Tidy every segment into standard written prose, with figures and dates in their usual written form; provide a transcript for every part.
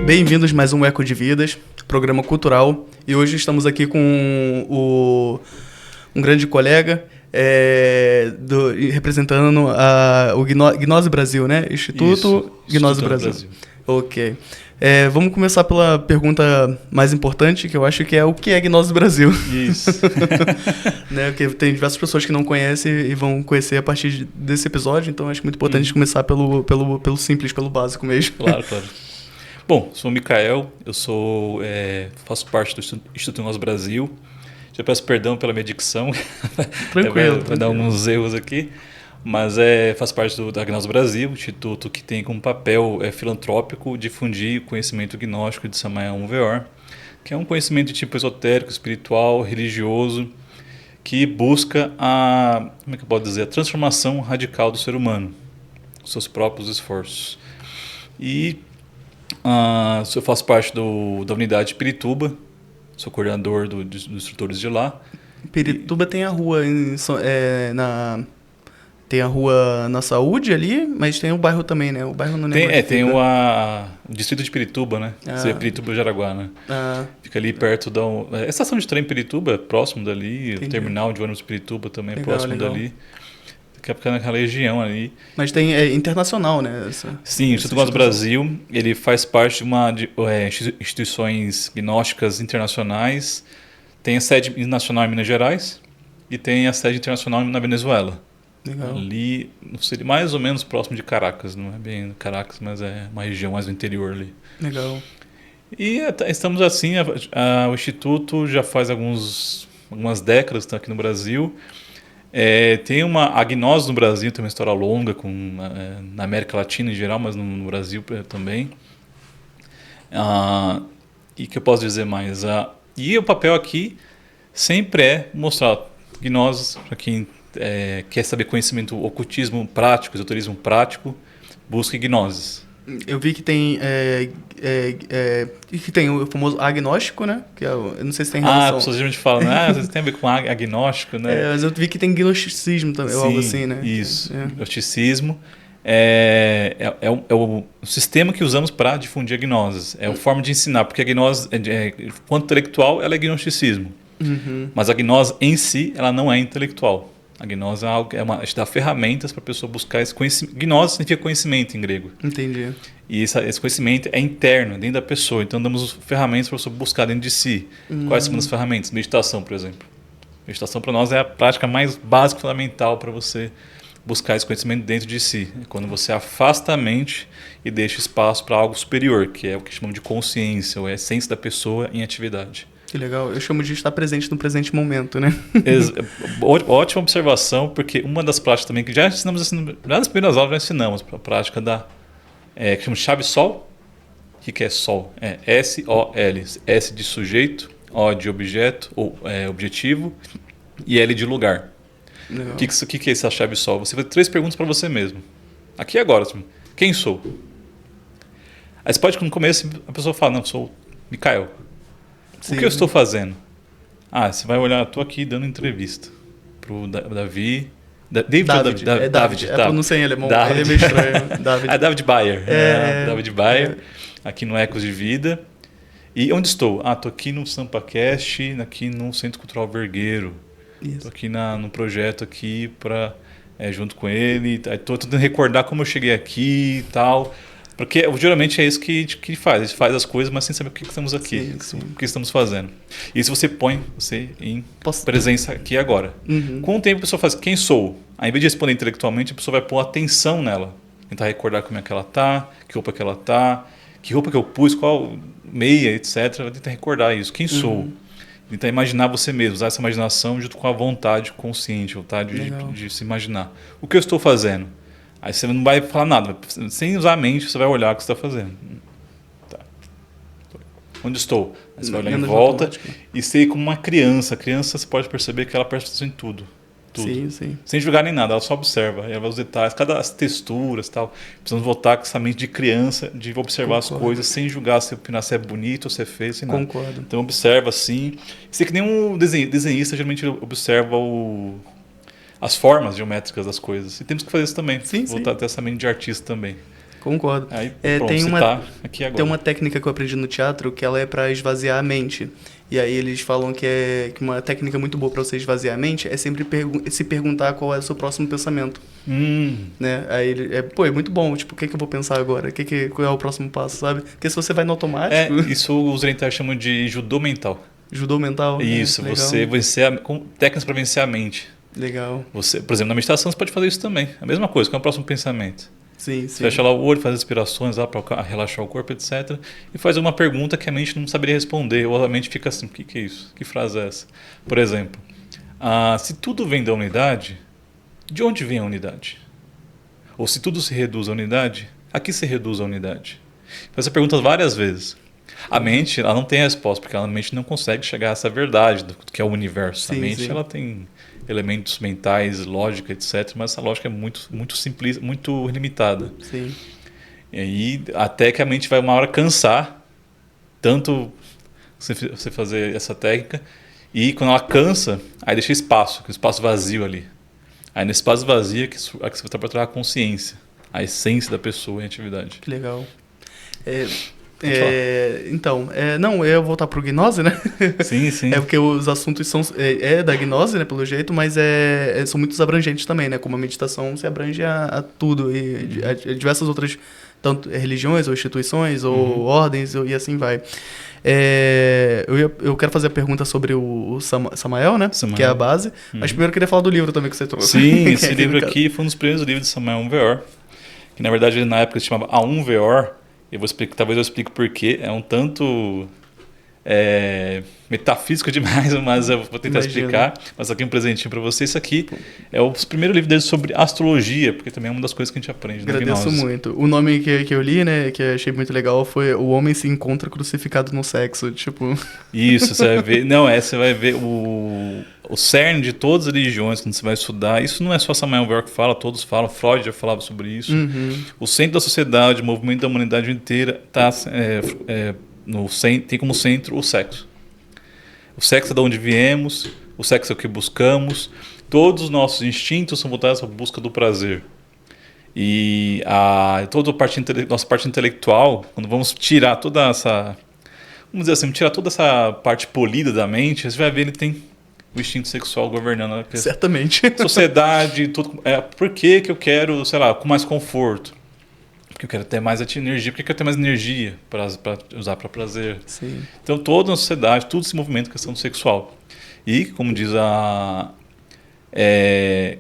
Bem-vindos a mais um Eco de Vidas, programa cultural, e hoje estamos aqui com um grande colega representando o Gnose Brasil, né? Instituto Gnose Brasil. Ok. Vamos começar pela pergunta mais importante, que eu acho que é o que é Gnose Brasil. Isso. Né? Porque tem diversas pessoas que não conhecem e vão conhecer a partir desse episódio, então acho muito importante começar pelo simples, pelo básico mesmo. Claro. Bom, sou o Mikael, eu faço parte do Instituto Gnose Brasil. Já peço perdão pela minha dicção. Tranquilo. Vai dar alguns erros aqui. Mas faço parte da Gnose Brasil, instituto que tem como papel filantrópico difundir o conhecimento gnóstico de Samael Aun Weor, que é um conhecimento de tipo esotérico, espiritual, religioso, que busca a transformação radical do ser humano, com seus próprios esforços. E eu faço parte da unidade de Pirituba, sou coordenador dos instrutores de lá. Pirituba tem a rua tem a rua na Saúde ali, mas tem o bairro também, né? O bairro não lembro. Tem o distrito de Pirituba, né? Seria Pirituba e Jaraguá, né? Fica ali perto da estação de trem Pirituba, próximo dali. Entendi. O terminal de ônibus Pirituba também é próximo dali. Fica naquela região ali. Mas tem internacional, né? Sim, o Instituto Gnose Brasil, ele faz parte de instituições gnósticas internacionais. Tem a sede nacional em Minas Gerais e tem a sede internacional na Venezuela. Legal. Ali, seria mais ou menos próximo de Caracas, não é bem Caracas, mas é uma região mais do interior ali. Legal. E estamos assim, o Instituto já faz algumas décadas aqui no Brasil. Tem a gnose no Brasil, tem uma história longa na América Latina em geral, mas no Brasil também. E que eu posso dizer mais? E o papel aqui sempre é mostrar gnoses para quem quer saber conhecimento, ocultismo prático, esoterismo prático, busque gnoses. Eu vi que tem o famoso agnóstico, né? Que eu não sei se tem relação. As pessoas geralmente falam, às vezes tem a ver com agnóstico, né? Mas eu vi que tem gnosticismo também, sim, algo assim, né? Isso, gnosticismo é o sistema que usamos para difundir a gnose. É a forma de ensinar, porque a gnose, quanto intelectual, ela é gnosticismo. Uhum. Mas a gnose em si, ela não é intelectual. A gnose a gente dá ferramentas para a pessoa buscar esse conhecimento. Gnose significa conhecimento em grego. Entendi. E esse conhecimento é interno, dentro da pessoa. Então damos ferramentas para a pessoa buscar dentro de si. Quais são as ferramentas? Meditação, por exemplo. Meditação para nós é a prática mais básica e fundamental para você buscar esse conhecimento dentro de si. É quando você afasta a mente e deixa espaço para algo superior, que é o que chamamos de consciência, ou a essência da pessoa em atividade. Que legal. Eu chamo de estar presente no presente momento, né? Ótima observação, porque uma das práticas também que já ensinamos, assim, nas primeiras aulas já ensinamos, a prática que chama chave-sol. O que é sol? S-O-L. S de sujeito, O de objeto, ou objetivo, e L de lugar. O que é essa chave-sol? Você faz 3 perguntas para você mesmo. Aqui e agora. Assim, quem sou? Aí você pode, no começo, a pessoa fala, não, sou Mikael. Sim. O que eu estou fazendo? Você vai olhar, estou aqui dando entrevista pro David. David. Eu não sei em alemão, ele é meio estranho. David Bayer. David Bayer, aqui no Ecos de Vida. E onde estou? Estou aqui no SampaCast, aqui no Centro Cultural Vergueiro. Estou aqui no projeto aqui junto com ele. Estou tentando recordar como eu cheguei aqui e tal. Porque geralmente é isso que ele faz. Ele faz as coisas, mas sem saber o que estamos aqui, o que estamos fazendo. E se você põe você em presença aqui e agora. Uhum. Com o tempo a pessoa faz, quem sou? Aí, ao invés de responder intelectualmente, a pessoa vai pôr atenção nela. Tentar recordar como é que ela está, que roupa que ela está, que roupa que eu pus, qual meia, etc. Vai tentar recordar isso. Quem sou? Tentar imaginar você mesmo, usar essa imaginação junto com a vontade consciente, vontade de se imaginar. O que eu estou fazendo? Aí você não vai falar nada, sem usar a mente, você vai olhar o que você está fazendo. Tá. Onde estou? Aí você vai olhar em volta e ser como uma criança. A criança, você pode perceber que ela presta atenção em tudo. tudo. Sim, sim. Sem julgar nem nada, ela só observa. Ela vai os detalhes, as texturas e tal. Precisamos voltar com essa mente de criança, de observar as coisas sem julgar se é bonito ou se é feio, sem nada. Concordo. Então observa assim. Sei que nem um desenhista geralmente observa as formas geométricas das coisas. E temos que fazer isso também. Voltar a ter essa mente de artista também. Concordo. Aí, pronto, tem uma técnica que eu aprendi no teatro que ela é para esvaziar a mente. E aí eles falam que uma técnica muito boa para você esvaziar a mente é sempre se perguntar qual é o seu próximo pensamento. Né? Aí é muito bom. Tipo, o que eu vou pensar agora? Qual é o próximo passo, sabe? Porque se você vai no automático... Isso os orientais chamam de judô mental. Judô mental? Isso, você vencer com técnicas para vencer a mente. Legal. Você, por exemplo, na meditação você pode fazer isso também. A mesma coisa, qual é o próximo pensamento? Sim. Você fecha lá o olho, faz respirações lá para relaxar o corpo, etc. E faz uma pergunta que a mente não saberia responder. Ou a mente fica assim, o que é isso? Que frase é essa? Por exemplo, se tudo vem da unidade, de onde vem a unidade? Ou se tudo se reduz à unidade, a que se reduz a unidade? Faz essa pergunta várias vezes. A mente ela não tem resposta, porque a mente não consegue chegar a essa verdade do que é o universo. A mente ela tem elementos mentais, lógica, etc. Mas essa lógica é muito simples, muito limitada. Sim. E aí, até que a mente vai uma hora cansar, tanto você fazer essa técnica, e quando ela cansa, aí deixa espaço vazio ali. Aí nesse espaço vazio é que você vai trabalhar a consciência, a essência da pessoa em atividade. Que legal. Então, não, eu ia voltar pro gnose, né? Sim. É porque os assuntos são da gnose, né, pelo jeito, mas são muito abrangentes também, né? Como a meditação se abrange a tudo e a diversas outras, tanto religiões ou instituições ou ordens e assim vai. Eu quero fazer a pergunta sobre o Samael, né? Que é a base. Mas primeiro eu queria falar do livro também que você trouxe. Sim, esse livro aqui foi um dos primeiros livros de Samael Weor, que na verdade na época se chamava A1 Weor. Talvez eu explique por quê. É um tanto metafísico demais, mas eu vou tentar explicar. Mas aqui um presentinho para você. Isso aqui é o primeiro livro dele sobre astrologia, porque também é uma das coisas que a gente aprende na gnose. Agradeço muito. O nome que eu li, né, que eu achei muito legal, foi O Homem se Encontra Crucificado no Sexo. Tipo... Isso, você vai ver. Você vai ver o cerne de todas as religiões quando você vai estudar. Isso não é só Samael Weor que fala, todos falam. Freud já falava sobre isso. O centro da sociedade, o movimento da humanidade inteira tem como centro o sexo. O sexo é de onde viemos, o sexo é o que buscamos. Todos os nossos instintos são voltados à busca do prazer. E toda a nossa parte intelectual, quando vamos tirar toda essa... Vamos dizer assim, tirar toda essa parte polida da mente, você vai ver ele tem o instinto sexual governando a questão. Certamente. Sociedade, tudo. Por que eu quero, sei lá, com mais conforto? Porque eu quero ter mais energia. Porque eu quero ter mais energia para usar para prazer. Sim. Então, toda a sociedade, tudo se movimenta com a questão sexual. E, como diz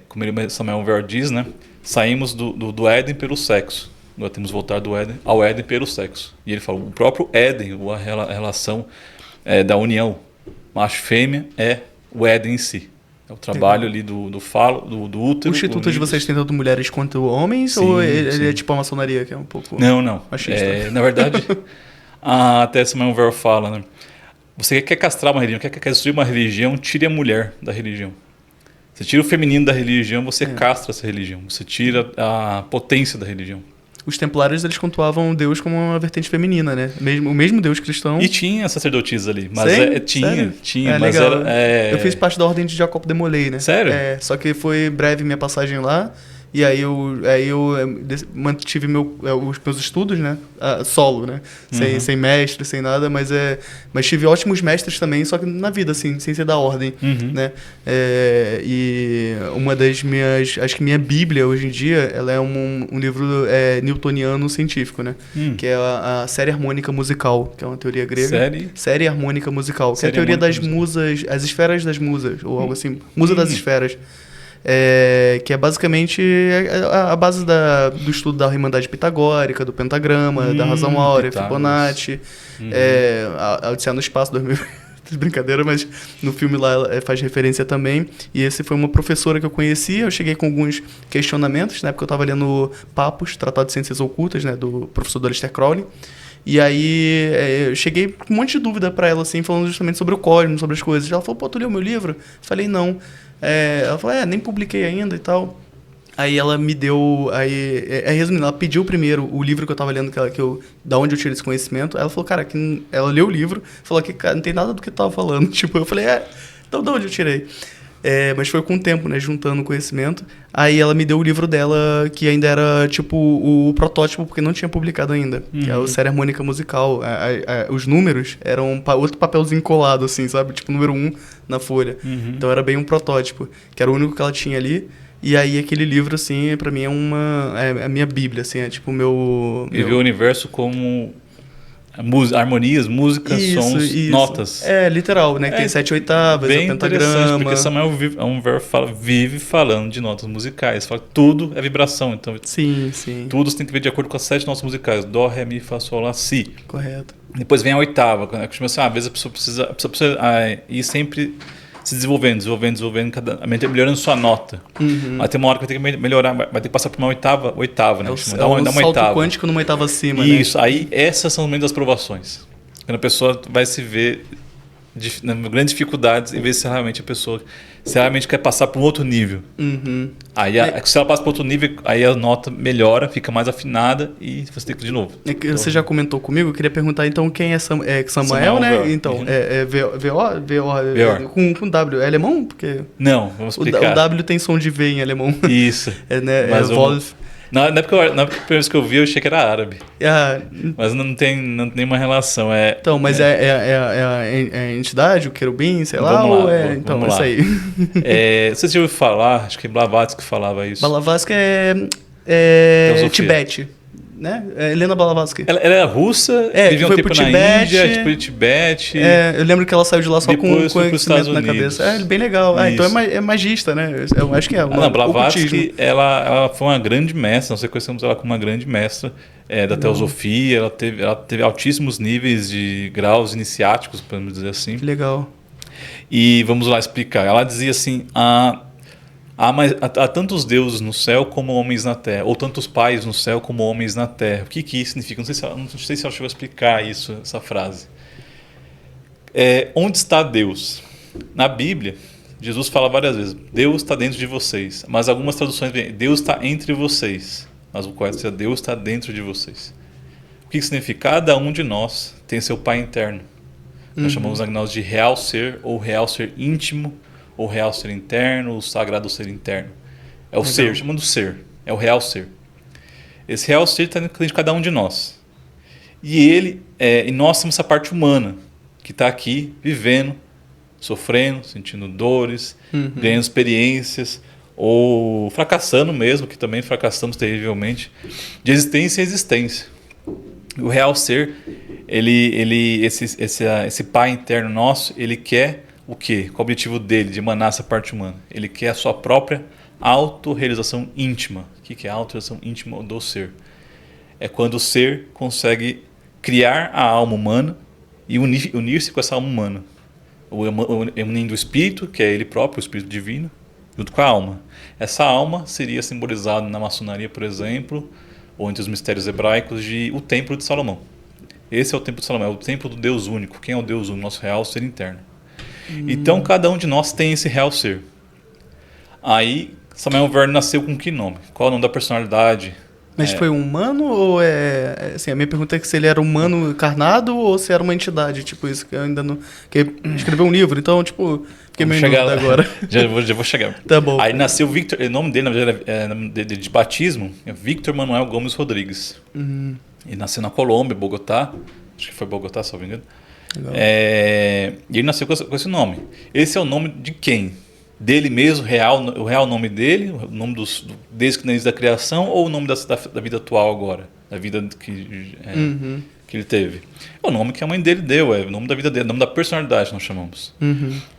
como Samael Weor diz, né? Saímos do Éden pelo sexo. Nós temos que voltar ao Éden pelo sexo. E ele fala, o próprio Éden, a relação da união macho-fêmea é o Éden em si. É o trabalho ali do falo, do útero. O instituto de vocês tem tanto mulheres quanto homens? Sim, ou ele é tipo a maçonaria, que é um pouco... Não. machista? Na verdade, até Samael Weor fala, né? Você quer castrar uma religião, quer destruir uma religião, tire a mulher da religião. Você tira o feminino da religião, você castra essa religião. Você tira a potência da religião. Os templários, eles cultuavam Deus como uma vertente feminina, né? O mesmo Deus cristão. E tinha sacerdotisas ali. Mas tinha. Mas legal. Eu fiz parte da ordem de Jacob de Molay, né? Sério? Só que foi breve minha passagem lá. E aí eu mantive os meus estudos, né? Solo, né? Sem mestre, sem nada, mas tive ótimos mestres também, só que na vida, assim, sem ser da ordem, né? E uma das minhas... Acho que minha Bíblia, hoje em dia, ela é um livro newtoniano científico, né? Que é a série harmônica musical, que é uma teoria grega. Série harmônica musical, que é a teoria das musas, as esferas das musas, ou algo assim. Musa das esferas. Que é basicamente a base do estudo da Irmandade Pitagórica, do pentagrama, da razão áurea, Fibonacci, a Odisseia no Espaço, 2000. Brincadeira, mas no filme lá ela faz referência também. E esse foi uma professora que eu conhecia. Eu cheguei com alguns questionamentos, na época eu estava lendo Papos, Tratado de Ciências Ocultas, né, do professor Aleister Crowley. E aí eu cheguei com um monte de dúvida pra ela, assim, falando justamente sobre o cosmos, sobre as coisas. Ela falou, pô, tu leu meu livro? Falei, não. Ela falou, nem publiquei ainda e tal. Aí ela me deu, resumindo, ela pediu primeiro o livro que eu tava lendo, da onde eu tirei esse conhecimento. Aí ela falou, cara, ela leu o livro, falou que, cara, não tem nada do que tu tava falando. Tipo, eu falei, então de onde eu tirei? Mas foi com o tempo, né, juntando o conhecimento. Aí ela me deu o livro dela, que ainda era, tipo, o protótipo, porque não tinha publicado ainda. Que é o Série Harmônica Musical. Os números eram outro papelzinho colado, assim, sabe? Tipo, número 1 na folha. Então era bem um protótipo, que era o único que ela tinha ali. E aí aquele livro, assim, pra mim é a minha bíblia, assim, é tipo o meu... E vê o universo como harmonias, músicas, sons, notas. Literal, né? Que tem 7 oitavas, bem é o pentagrama. Porque Samuel vive falando de notas musicais. Fala, tudo é vibração, então sim. tudo você tem que ver de acordo com as 7 notas musicais. Dó, ré, mi, fá, sol, lá, si. Correto. Depois vem a oitava. Assim, às vezes a pessoa precisa ir sempre se desenvolvendo, melhorando sua nota. Aí tem uma hora que vai ter que melhorar, vai ter que passar por uma oitava, né? Dá uma salto oitava quântico numa oitava acima, Isso, né? aí essas são os momentos das provações. Quando a pessoa vai se ver grandes dificuldades e ver se realmente a pessoa quer passar para um outro nível. Aí se ela passa para outro nível, aí a nota melhora, fica mais afinada e você tem que ir de novo. Você já comentou comigo, eu queria perguntar então quem é Samuel, né? Veor. Então, com W, é alemão? Porque não, vamos explicar. O W tem som de V em alemão. Isso. Né? Wolf. Na primeira vez que eu vi, eu achei que era árabe. Mas não tem nenhuma relação. Então, mas é a entidade, o querubim, sei lá? Então, isso aí. Você já ouviu falar, acho que Blavatsky falava isso. Blavatsky é Tibete, né? Helena Blavatsky. Ela era russa, vivia um tempo na Índia, foi Tibete. Eu lembro que ela saiu de lá só com conhecimento na Unidos. cabeça. Bem legal. Então é magista, né? Eu acho que é. Blavatsky, ela foi uma grande mestra, nós conhecemos ela como uma grande mestra da teosofia. Ela teve altíssimos níveis de graus iniciáticos, podemos dizer assim. Que legal. E vamos lá explicar. Ela dizia assim, há tantos deuses no céu como homens na terra, ou tantos pais no céu como homens na terra. O que isso significa? Não sei se ela chegou a explicar essa frase. Onde está Deus? Na Bíblia, Jesus fala várias vezes, Deus está dentro de vocês. Mas algumas traduções vêm, Deus está entre vocês. Mas o correto seria, Deus está dentro de vocês. O que significa? Cada um de nós tem seu Pai interno. Nós chamamos nós de real ser, ou real ser íntimo, ou real ser interno, o sagrado ser interno. É o ser, chamando ser. É o real ser. Esse real ser está dentro de cada um de nós. E nós somos essa parte humana, que está aqui vivendo, sofrendo, sentindo dores, ganhando experiências, ou fracassando mesmo, que também fracassamos terrivelmente, de existência em existência. O real ser, esse pai interno nosso, ele quer o quê? Qual o objetivo dele de emanar essa parte humana? Ele quer a sua própria autorrealização íntima. O que é a autorrealização íntima do ser? É quando o ser consegue criar a alma humana e unir-se com essa alma humana. Unindo o espírito, que é ele próprio, o espírito divino, junto com a alma. Essa alma seria simbolizada na maçonaria, por exemplo, ou entre os mistérios hebraicos, o Templo de Salomão. Esse é o Templo de Salomão, é o Templo do Deus único. Quem é o Deus único? Nosso real ser interno. Então, cada um de nós tem esse real ser. Aí, Samuel Weor nasceu com que nome? Qual é o nome da personalidade? Mas foi um humano ou assim, a minha pergunta é se ele era humano encarnado ou se era uma entidade, tipo isso, que eu ainda não... Que escreveu um livro, então, tipo, fiquei meio dúvida agora. Já vou chegar. Tá bom. Aí nasceu Victor, o nome dele, na verdade, de batismo, é Victor Manuel Gomes Rodrigues. Ele nasceu na Colômbia, Bogotá. Acho que foi Bogotá, se não me engano. E ele nasceu com esse nome. Esse é o nome de quem? Dele mesmo, o real nome dele, o nome desde que início da criação, ou o nome da vida atual agora? Da vida que ele teve? É o nome que a mãe dele deu, é o nome da vida dele, o nome da personalidade nós chamamos.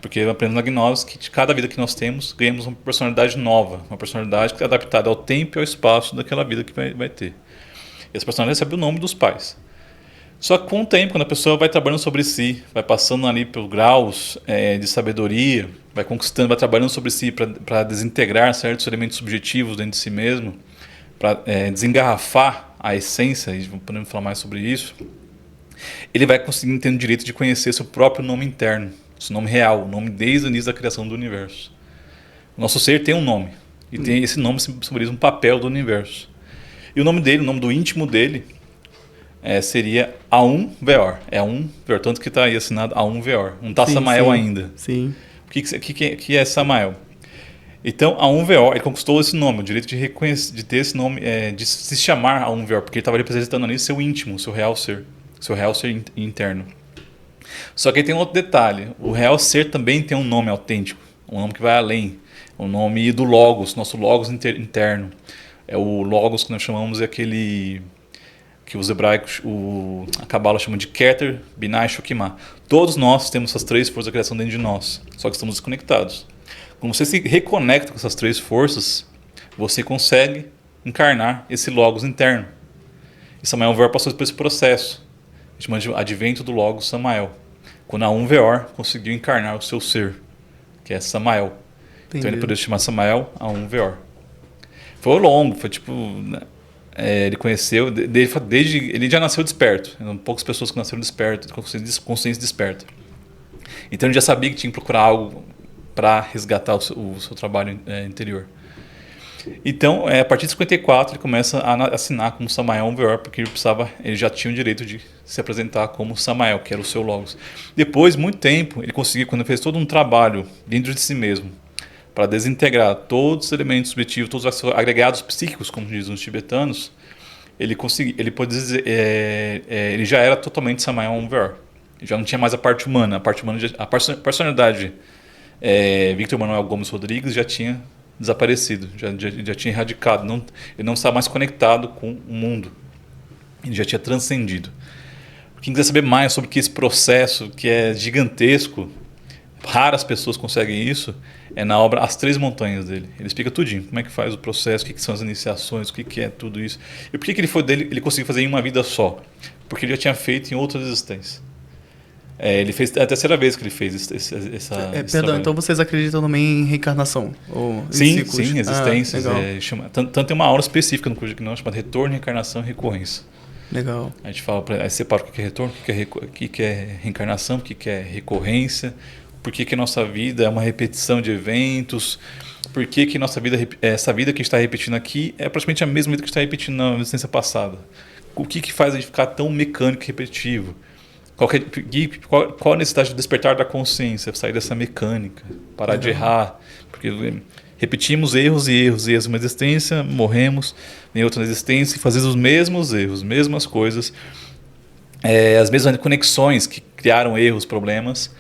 Porque aprendendo na gnose que de cada vida que nós temos, ganhamos uma personalidade nova, uma personalidade que é adaptada ao tempo e ao espaço daquela vida que vai ter. E essa personalidade recebe o nome dos pais. Só que com o tempo, quando a pessoa vai trabalhando sobre si, vai passando ali pelos graus de sabedoria, vai conquistando, vai trabalhando sobre si para desintegrar certos elementos subjetivos dentro de si mesmo, para desengarrafar a essência, e podemos falar mais sobre isso, ele vai conseguir ter o direito de conhecer seu próprio nome interno, seu nome real, o nome desde o início da criação do universo. O nosso ser tem um nome, e tem esse nome simboliza um papel do universo. E o nome dele, o nome do íntimo dele, seria Aum Veor. É Aum Veor, tanto que está aí assinado Aum Veor. Não está Samael ainda. Sim. O que é Samael? Então, Aum Veor, ele conquistou esse nome, o direito de ter esse nome, de se chamar Aum Veor, porque ele estava representando ali seu íntimo, seu real ser interno. Só que aí tem um outro detalhe, o real ser também tem um nome autêntico, um nome que vai além, o nome do Logos, nosso Logos interno. É o Logos que nós chamamos, é aquele que os hebraicos, a Cabala chama de Keter, Binah e Shokimah. Todos nós temos essas três forças da criação dentro de nós, só que estamos desconectados. Quando você se reconecta com essas três forças, você consegue encarnar esse Logos interno. E Samael Veor passou por esse processo. A gente chama de advento do Logos Samael. Quando Aum Veor conseguiu encarnar o seu ser, que é Samael. Entendi. Então ele poderia se chamar Samael Aum Veor. Foi longo, foi tipo... ele conheceu, desde ele já nasceu desperto. Eram poucas pessoas que nasceram desperto, com consciência desperta. Então ele já sabia que tinha que procurar algo para resgatar o seu trabalho interior. Então, a partir de 54, ele começa a assinar como Samael Veor, porque ele já tinha o direito de se apresentar como Samael, que era o seu Logos. Depois, muito tempo, ele conseguiu, quando ele fez todo um trabalho dentro de si mesmo, para desintegrar todos os elementos subjetivos, todos os agregados psíquicos, como dizem os tibetanos, ele pode dizer, ele já era totalmente Samael Veor. Já não tinha mais a parte humana, a personalidade Victor Manuel Gomes Rodrigues já tinha desaparecido, já tinha erradicado, ele não estava mais conectado com o mundo, ele já tinha transcendido. Quem quiser saber mais sobre esse processo, que é gigantesco, raras pessoas conseguem isso, é na obra As Três Montanhas dele. Ele explica tudinho, como é que faz o processo, o que são as iniciações, o que é tudo isso. E por que ele conseguiu fazer em uma vida só? Porque ele já tinha feito em outras existências. Ele fez é a terceira vez que ele fez esse Perdão, trabalho. então vocês acreditam também em reencarnação? Ou em Sim, ciclos? existências. Legal. Tanto tem uma aula específica no curso de gnose chamada Retorno, Reencarnação e Recorrência. Legal. A gente fala, aí separa o que é retorno, o que é reencarnação, o que é recorrência, por que a nossa vida é uma repetição de eventos, por que nossa vida, essa vida que a gente está repetindo aqui é praticamente a mesma vida que a gente está repetindo na existência passada. O que faz a gente ficar tão mecânico e repetitivo? Qual a necessidade de despertar da consciência, sair dessa mecânica, parar de errar, porque repetimos erros uma existência, morremos em outra existência e fazemos os mesmos erros, mesmas coisas, as mesmas conexões que criaram erros, problemas,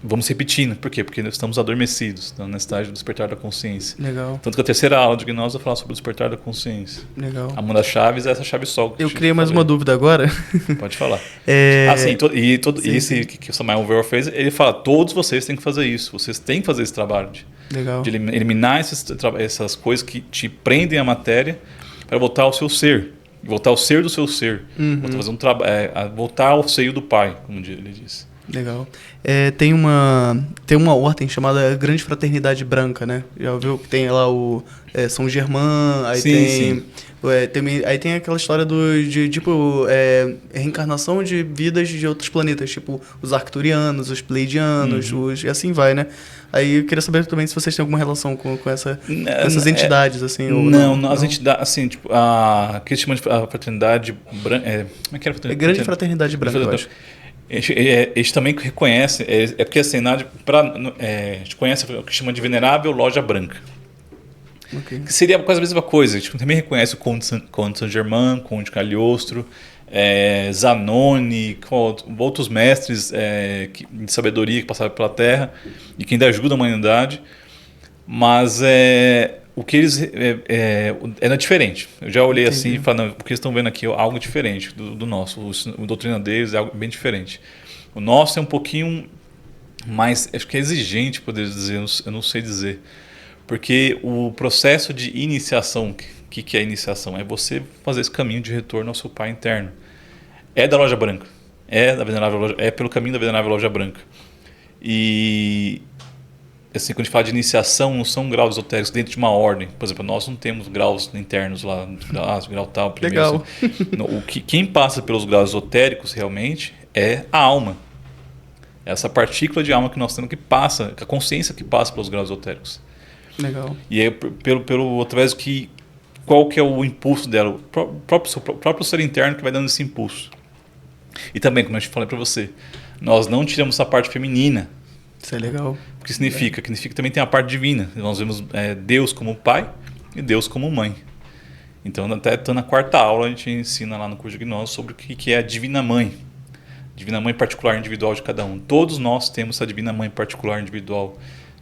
vamos repetindo. Por quê? Porque nós estamos adormecidos na necessidade do despertar da consciência. Legal. Tanto que a terceira aula de gnose vai falar sobre o despertar da consciência. Legal. Uma das chaves é essa chave sol. Eu criei mais uma dúvida agora. Pode falar. Sim. Esse que o Samael Veor fez, ele fala, todos vocês têm que fazer isso, vocês têm que fazer esse trabalho Legal. de eliminar essas coisas que te prendem à matéria para voltar ao seu ser, voltar ao ser do seu ser, voltar ao seio do Pai, como ele disse. Legal. Tem uma ordem chamada Grande Fraternidade Branca, né? Já ouviu que tem lá o São Germain, aí Sim. Aí tem aquela história reencarnação de vidas de outros planetas, tipo os Arcturianos, os Pleiadianos, e assim vai, né? Aí eu queria saber também se vocês têm alguma relação com essas entidades, assim. Ou não, as entidades, assim, tipo, que eles chamam de fraternidade branca. Como é que era a fraternidade? Grande Fraternidade Branca, eu acho. Eles também reconhecem, porque assim, a gente conhece o que chama de Venerável Loja Branca. Okay. Que seria quase a mesma coisa. A gente também reconhece o Conde Saint-Germain, Conde Cagliostro, Zanoni, outros mestres de sabedoria que passaram pela Terra e que ainda ajudam a humanidade. Mas o que eles era diferente. Eu já olhei assim e falei, o que eles estão vendo aqui é algo diferente do nosso. O doutrina deles é algo bem diferente. O nosso é um pouquinho mais, acho que é exigente, poder dizer, eu não sei dizer. Porque o processo de iniciação, o que é iniciação? É você fazer esse caminho de retorno ao seu Pai interno. É da Loja Branca. É pelo caminho da Venerável Loja Branca. E assim, quando a gente fala de iniciação, não são graus esotéricos dentro de uma ordem. Por exemplo, nós não temos graus internos lá, grau tal, primeiro. Legal. Assim. Quem passa pelos graus esotéricos realmente é a alma. Essa partícula de alma que nós temos que passa, a consciência que passa pelos graus esotéricos. Legal. E é através que qual que é o impulso dela, o próprio ser interno que vai dando esse impulso. E também, como eu te falei para você, nós não tiramos essa parte feminina. Isso é legal. O que significa? Que significa que também tem a parte divina. Nós vemos Deus como pai e Deus como mãe. Então, até na quarta aula, a gente ensina lá no curso de gnose sobre o que é a Divina Mãe. Divina Mãe particular individual de cada um. Todos nós temos essa Divina Mãe particular individual,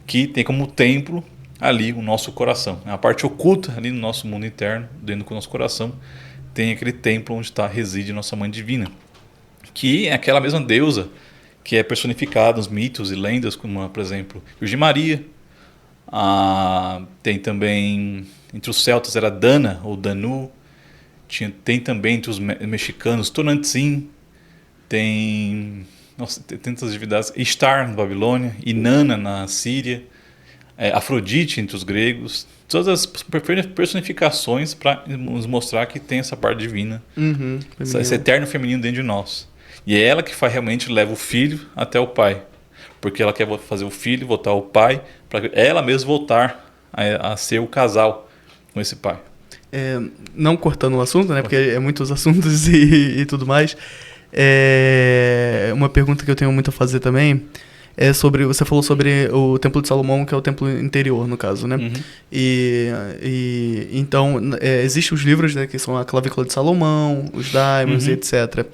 que tem como templo ali o nosso coração. A parte oculta ali no nosso mundo interno, dentro do nosso coração, tem aquele templo onde reside nossa Mãe Divina, que é aquela mesma deusa que é personificada nos mitos e lendas, como, por exemplo, Virgem Maria. Tem também, entre os celtas era Dana ou Danu. Tem também entre os mexicanos Tonantzin. Tem tantas divindades. Ishtar na Babilônia, Inanna na Síria, Afrodite entre os gregos. Todas as personificações para nos mostrar que tem essa parte divina, esse eterno feminino dentro de nós. E é ela que realmente leva o filho até o pai. Porque ela quer fazer o filho voltar ao pai, para ela mesma voltar a ser o casal com esse pai. Não cortando o assunto, né? Porque é muitos assuntos e tudo mais. Uma pergunta que eu tenho muito a fazer também é sobre... Você falou sobre o Templo de Salomão, que é o templo interior, no caso, né? Então, existem os livros, né? Que são a Clavícula de Salomão, os Daimons e etc.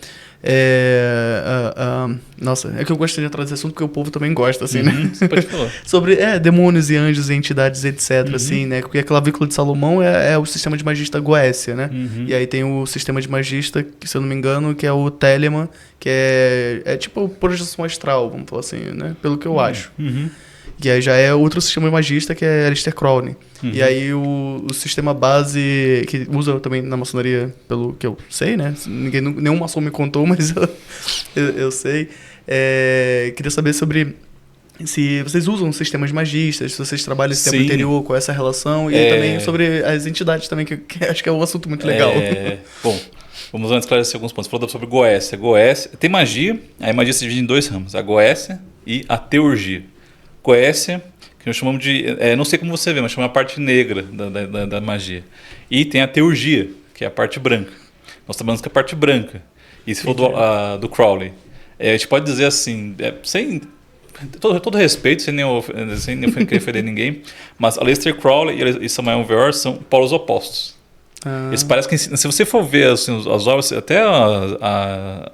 Nossa, é que eu gostaria de trazer assunto porque o povo também gosta, assim, né? Você pode falar. Sobre demônios e anjos e entidades, etc, assim, né? Porque a Clavícula de Salomão é o sistema de magista Goécia, né? E aí tem o sistema de magista, que, se eu não me engano, que é o Telemann, que é tipo projeção astral, vamos falar assim, né? Pelo que eu acho. E aí já é outro sistema magista, que é Aleister Crowley. E aí o sistema base, que usa também na maçonaria, pelo que eu sei, né? Nenhum maçom me contou, mas eu sei. Queria saber sobre se vocês usam sistemas magistas, se vocês trabalham esse tempo interior com essa relação, e também sobre as entidades também, que acho que é um assunto muito legal. Bom, vamos antes esclarecer alguns pontos. Você falou sobre Goécia. Goécia tem magia, aí a magia se divide em dois ramos, a Goécia e a Teurgia. Goécia, que nós chamamos de... não sei como você vê, mas chamamos a parte negra da magia. E tem a Teurgia, que é a parte branca. Nós trabalhamos com a parte branca. E se for do Crowley, a gente pode dizer assim, sem todo respeito, sem nem ofender ninguém, mas Aleister Crowley e Samael Weor são polos opostos. Eles parecem que, se você for ver assim, as obras, até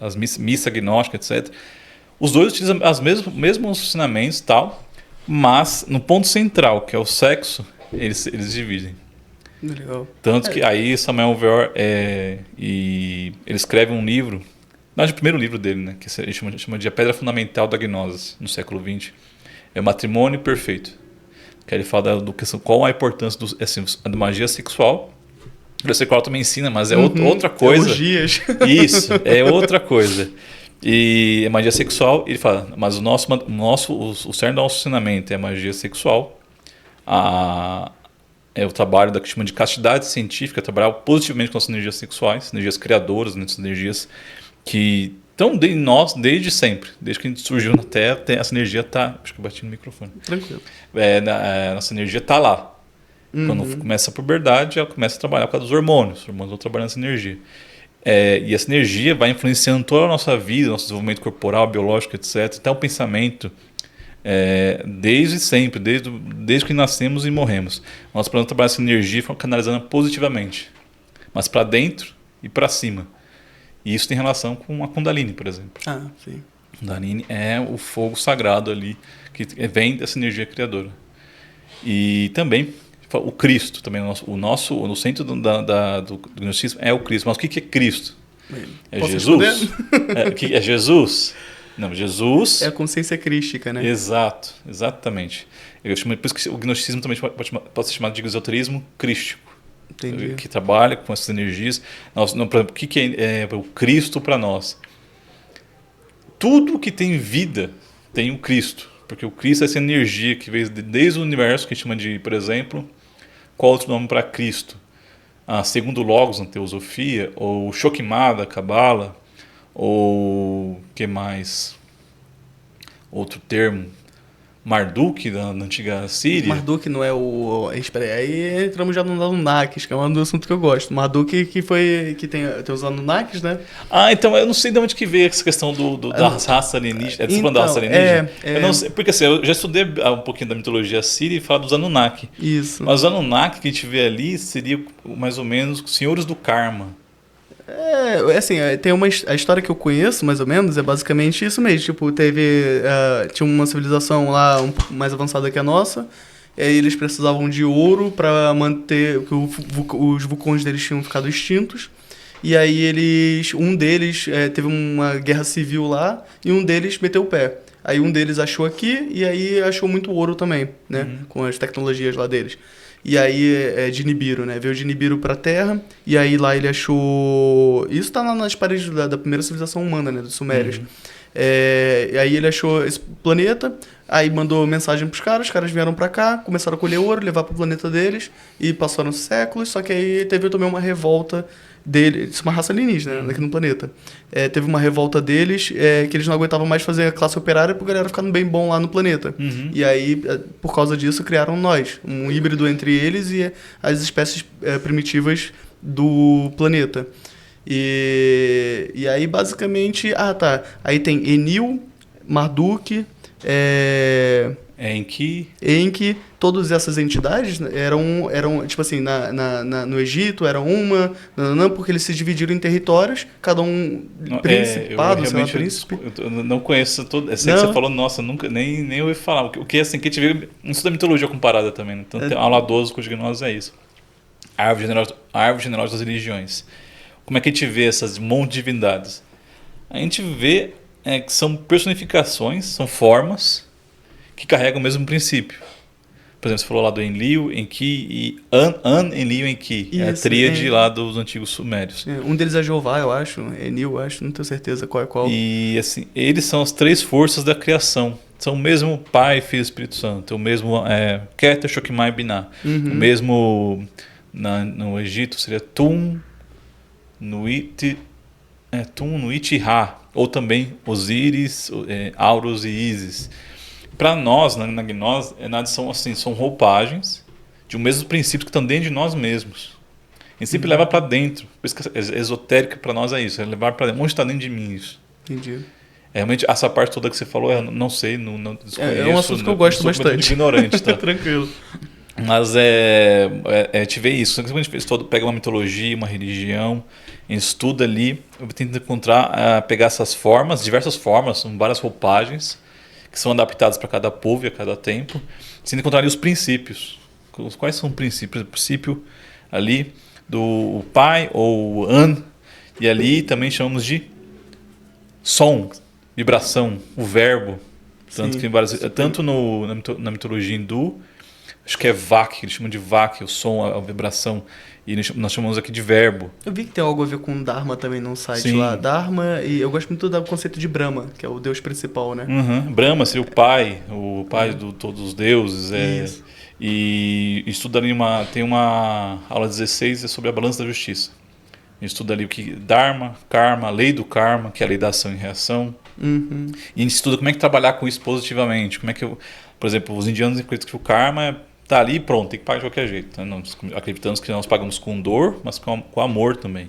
as missa gnóstica, etc., os dois utilizam os mesmos ensinamentos e tal, mas no ponto central, que é o sexo, eles dividem. Legal. Tanto que aí Samael Weor ele escreve um livro, o primeiro livro dele, né, que ele chama de A Pedra Fundamental da Gnose, no século XX, é o Matrimônio Perfeito. Que ele fala qual a importância da magia sexual. O sexual também ensina, mas é outra coisa. Orgias. Isso, é outra coisa. E a magia sexual, ele fala, mas o cerne do nosso ensinamento é a magia sexual, é o trabalho que chama de castidade científica, trabalhar positivamente com as energias sexuais, energias criadoras, né, energias que estão em nós desde sempre, desde que a gente surgiu na Terra, essa energia está... Acho que eu bati no microfone. Tranquilo. Nossa energia está lá. Quando começa a puberdade, ela começa a trabalhar por causa dos hormônios. Os hormônios vão trabalhando essa energia. E essa energia vai influenciando toda a nossa vida, nosso desenvolvimento corporal, biológico, etc. Até o pensamento, desde sempre, desde que nascemos e morremos. Nós podemos trabalhar essa energia canalizando positivamente, mas para dentro e para cima. E isso tem relação com a Kundalini, por exemplo. Sim. Kundalini é o fogo sagrado ali, que vem dessa energia criadora. E também o Cristo, também no centro do gnosticismo é o Cristo. Mas o que é Cristo? É Jesus? É Jesus? Não, Jesus... É a consciência crística, né? Exato, exatamente. Por isso que o gnosticismo também pode ser chamado de esoterismo crístico. Entendi. Que trabalha com essas energias. Por exemplo, o que é o Cristo para nós? Tudo que tem vida tem o Cristo. Porque o Cristo é essa energia que veio desde o universo, que a gente chama de, por exemplo, qual outro nome para Cristo? Segundo Logos na teosofia, ou Shokimada, Kabbalah, ou que mais? Outro termo, Marduk, da antiga Síria. Marduk não é o... Espera aí, entramos já no Anunnakis, que é um assunto que eu gosto. Marduk que tem os Anunnakis, né? Então eu não sei de onde que veio essa questão da raça alienígena. Você falando da raça alienígena? Eu não sei, porque assim, eu já estudei um pouquinho da mitologia síria e falo dos Anunnaki. Isso. Mas os Anunnaki que a gente vê ali seria mais ou menos os senhores do karma. Assim, a história que eu conheço, mais ou menos, é basicamente isso mesmo. Tipo, tinha uma civilização lá um pouco mais avançada que a nossa, e aí eles precisavam de ouro para manter, porque os vulcões deles tinham ficado extintos, e aí um deles teve uma guerra civil lá, e um deles meteu o pé. Aí um deles achou aqui, e aí achou muito ouro também, né, com as tecnologias lá deles. E aí de Nibiru, né? Veio de Nibiru pra Terra, e aí lá ele achou... Isso tá lá nas paredes da primeira civilização humana, né? Dos Sumérios. E aí ele achou esse planeta, aí mandou mensagem pros caras, os caras vieram pra cá, começaram a colher ouro, levar pro planeta deles, e passaram séculos, só que aí teve também uma revolta deles, uma raça alienígena, né, aqui no planeta. Teve uma revolta deles, que eles não aguentavam mais fazer a classe operária porque a galera ficando bem bom lá no planeta. E aí, por causa disso, criaram nós, um híbrido entre eles e as espécies primitivas do planeta. E aí, basicamente... Aí tem Enil, Marduk, Enki, todas essas entidades eram tipo assim, no Egito era porque eles se dividiram em territórios, cada um principado, sei lá, príncipe. Eu não conheço todo. Eu sei que você falou, nossa, nunca nem ouvi falar. O que assim, que a gente vê no estudo da mitologia comparada também. Né? Então, tem aula 12 com os gnoses é isso. A árvore genealógica das religiões. Como é que a gente vê essas monte de divindades? A gente vê que são personificações, são formas que carregam o mesmo princípio. Por exemplo, você falou lá do Enlil, Enki e Enlil, Enki. É a tríade lá dos antigos sumérios. Um deles é Jeová, eu acho. Enlil, eu acho. Não tenho certeza qual é qual. E assim, eles são as três forças da criação. São o mesmo Pai, Filho e Espírito Santo. O mesmo Keter, Shokimah e Binah. O mesmo no Egito seria Tum, Nuit e Ra. Ou também Osíris, Horus e Ísis. Para nós, na gnose, são roupagens de um mesmo princípio que estão dentro de nós mesmos. A gente sempre leva para dentro. Por isso que esotérico para nós é isso, é levar para dentro. Onde está dentro de mim isso? Entendi. Realmente, essa parte toda que você falou, eu não sei, não desconheço. É um assunto que eu gosto bastante. Ignorante, tá? Tranquilo. Mas a gente vê isso. Quando a gente pega uma mitologia, uma religião, a gente estuda ali, eu tento pegar essas formas, diversas formas, são várias roupagens, que são adaptadas para cada povo e a cada tempo, sem encontrar ali os princípios. Quais são os princípios? O princípio ali do pai ou an, e ali também chamamos de som, vibração, o verbo. Tanto, tanto na mitologia hindu, acho que é vak, eles chamam de vak, o som, a vibração, e nós chamamos aqui de verbo. Eu vi que tem algo a ver com Dharma também num site lá. Dharma, e eu gosto muito do conceito de Brahma, que é o deus principal, né? Brahma seria o pai de todos os deuses. Isso. E estuda ali tem uma aula 16 sobre a balança da justiça. A gente estuda ali o que Dharma, Karma, a lei do Karma, que é a lei da ação e reação. E a gente estuda como é que trabalhar com isso positivamente. Como é que, por exemplo, os indianos acreditam que o Karma tá ali e pronto, tem que pagar de qualquer jeito. Nós acreditamos que nós pagamos com dor, mas com amor também.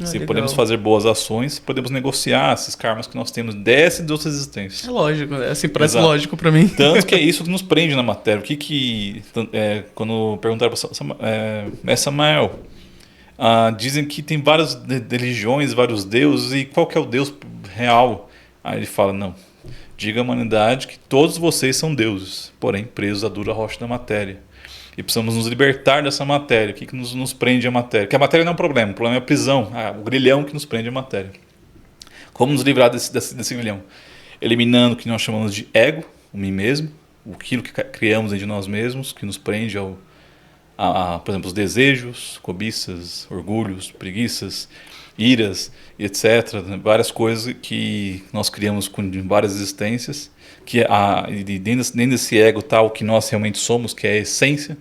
Se podemos fazer boas ações, podemos negociar esses karmas que nós temos dessa e de outras existências. É lógico, assim, parece lógico para mim. Tanto que é isso que nos prende na matéria. Quando perguntaram para Samael, dizem que tem várias religiões, vários deuses, e qual que é o Deus real? Aí ele fala, não, diga à humanidade que todos vocês são deuses, porém presos à dura rocha da matéria. E precisamos nos libertar dessa matéria. O que nos prende à matéria? Porque a matéria não é um problema, o problema é a prisão, o grilhão que nos prende à matéria. Como nos livrar desse grilhão? Eliminando o que nós chamamos de ego, o mim mesmo, aquilo que criamos dentro de nós mesmos, que nos prende por exemplo, os desejos, cobiças, orgulhos, preguiças. iras, e etc. Né? Várias coisas que nós criamos com várias existências, e dentro desse ego tal que nós realmente somos, que é a essência.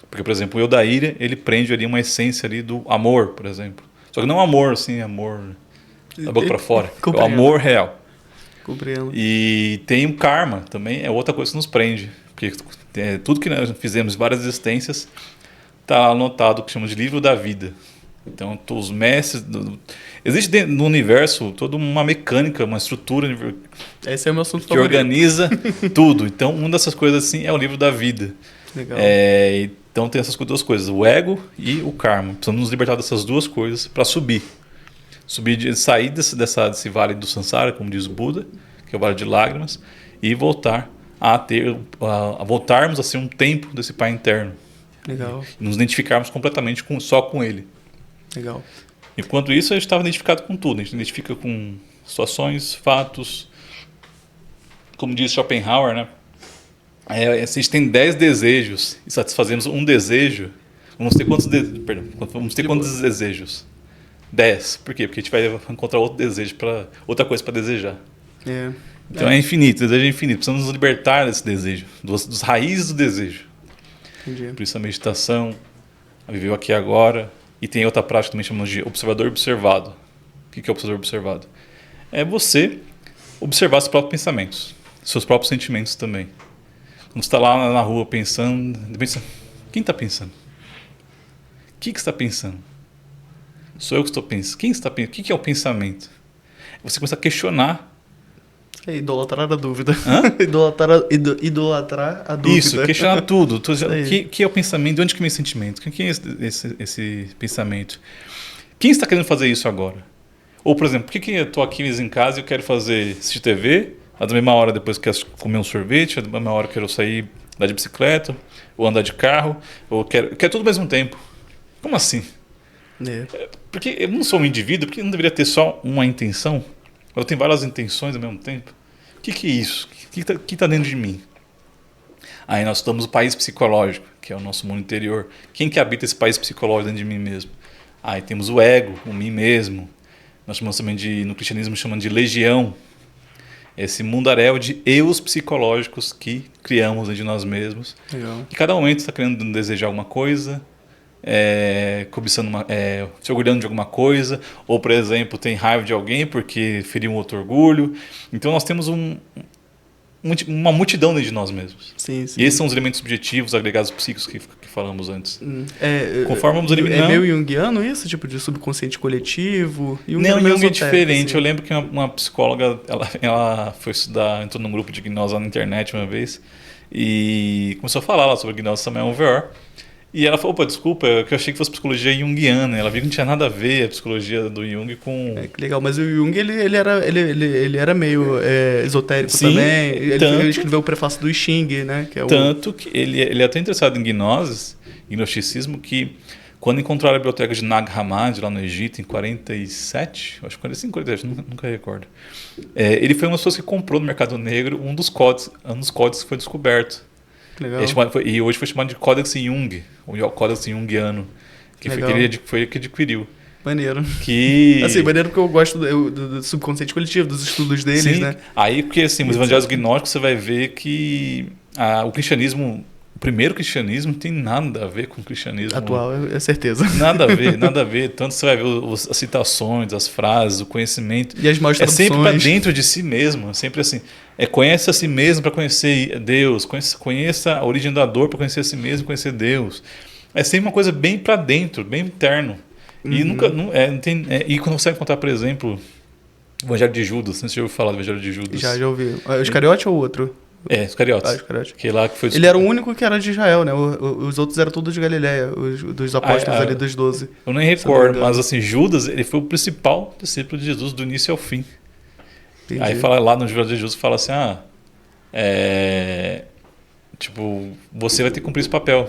Porque, por exemplo, o eu da ira, ele prende ali uma essência ali do amor, por exemplo. Só que não amor, assim, amor da boca para fora. É o amor real. Compreendo. E tem o karma também, é outra coisa que nos prende. Porque tudo que nós fizemos, várias existências, está anotado, que chama de livro da vida. Então, os mestres... Existe dentro do universo toda uma mecânica, uma estrutura Esse é o meu assunto que favorito. organiza tudo. Então, uma dessas coisas assim é o livro da vida. Legal. Então, tem essas duas coisas, o ego e o karma. Precisamos nos libertar dessas duas coisas para subir. Sair desse vale do Sansara, como diz o Buda, que é o vale de lágrimas, e voltarmos a ser um templo desse Pai interno. Legal. E nos identificarmos completamente só com Ele. Legal. Enquanto isso, a gente estava identificado com tudo. A gente identifica com situações, fatos. Como diz Schopenhauer, né? A gente tem 10 desejos e satisfazemos um desejo. Vamos ter quantos desejos? 10. Por quê? Porque a gente vai encontrar outro desejo, outra coisa para desejar. Então é infinito, o desejo é infinito. Precisamos nos libertar desse desejo, dos raízes do desejo. Entendi. Por isso a meditação, a viver aqui e agora. E tem outra prática que também chamamos de observador observado. O que é observador observado? É você observar seus próprios pensamentos, seus próprios sentimentos também. Quando você está lá na rua pensando, quem está pensando? O que você está pensando? Sou eu que estou pensando. Quem está pensando? O que é o pensamento? Você começa a questionar. É idolatrar a dúvida. Hã? Idolatrar a dúvida. Isso, questionar tudo. O que é o pensamento? De onde que vem esse sentimento? O que é esse pensamento? Quem está querendo fazer isso agora? Ou, por exemplo, por que eu estou aqui em casa e eu quero assistir TV, a da mesma hora depois quero comer um sorvete, a da mesma hora eu quero sair, andar de bicicleta, ou andar de carro, ou quero tudo ao mesmo tempo. Como assim? Porque eu não sou um indivíduo, porque não deveria ter só uma intenção? Eu tenho várias intenções ao mesmo tempo. O que é isso? O que está dentro de mim? Aí nós estamos no país psicológico, que é o nosso mundo interior. Quem que habita esse país psicológico dentro de mim mesmo? Aí temos o ego, o mim mesmo. Nós chamamos também no cristianismo chamamos de legião. Esse mundaréu de eus psicológicos que criamos dentro de nós mesmos. Legal. E cada momento está querendo desejar alguma coisa, cobiçando se orgulhando de alguma coisa, ou, por exemplo, tem raiva de alguém porque feriu um outro orgulho. Então nós temos uma multidão dentro de nós mesmos. Sim. E esses são os elementos subjetivos, agregados psíquicos que falamos antes. Conforme vamos eliminando... É meio junguiano isso? Tipo de subconsciente coletivo? Jung é diferente. Assim. Eu lembro que uma psicóloga, ela foi estudar, entrou num grupo de gnose na internet uma vez, e começou a falar lá sobre gnose Samuel Weor. E ela falou, opa, desculpa, que eu achei que fosse psicologia junguiana. Ela viu que não tinha nada a ver a psicologia do Jung com... Que legal, mas o Jung, ele era meio esotérico. Sim, também. Ele escreveu o prefácio do I Ching, né? Que é tanto que ele é até interessado em gnoses, em gnosticismo, que quando encontraram a biblioteca de Nag Hammadi lá no Egito, em 47, acho que 45, 47, nunca recordo. Ele foi uma das pessoas que comprou no mercado negro um dos códices que foi descoberto. Legal. E hoje foi chamado de Códex Jung, o Códex Jungiano, que foi ele que adquiriu. Maneiro. Assim, maneiro porque eu gosto do subconsciente coletivo, dos estudos deles, sim, né? Aí, porque assim, os evangelhos gnósticos você vai ver que o cristianismo, o primeiro cristianismo, não tem nada a ver com o cristianismo atual, é certeza. Nada a ver. Tanto você vai ver as citações, as frases, o conhecimento. E as maiores traduções. É sempre para dentro de si mesmo, sempre assim. Conhece a si mesmo para conhecer Deus, conheça a origem da dor para conhecer a si mesmo, conhecer Deus. É sempre uma coisa bem para dentro, bem interno. E não tem. E quando você vai encontrar, por exemplo, o Evangelho de Judas, não sei se você já ouviu falar do Evangelho de Judas. Já ouvi. O Iscariote ou o outro? Iscariotes. Iscariote. Que ele era o único que era de Israel, né? Os outros eram todos de Galileia, dos apóstolos ali dos 12. Eu nem recordo, mas assim, Judas, ele foi o principal discípulo de Jesus do início ao fim. Entendi. Aí fala lá no Evangelho de Jesus, fala assim, tipo, você vai ter que cumprir esse papel.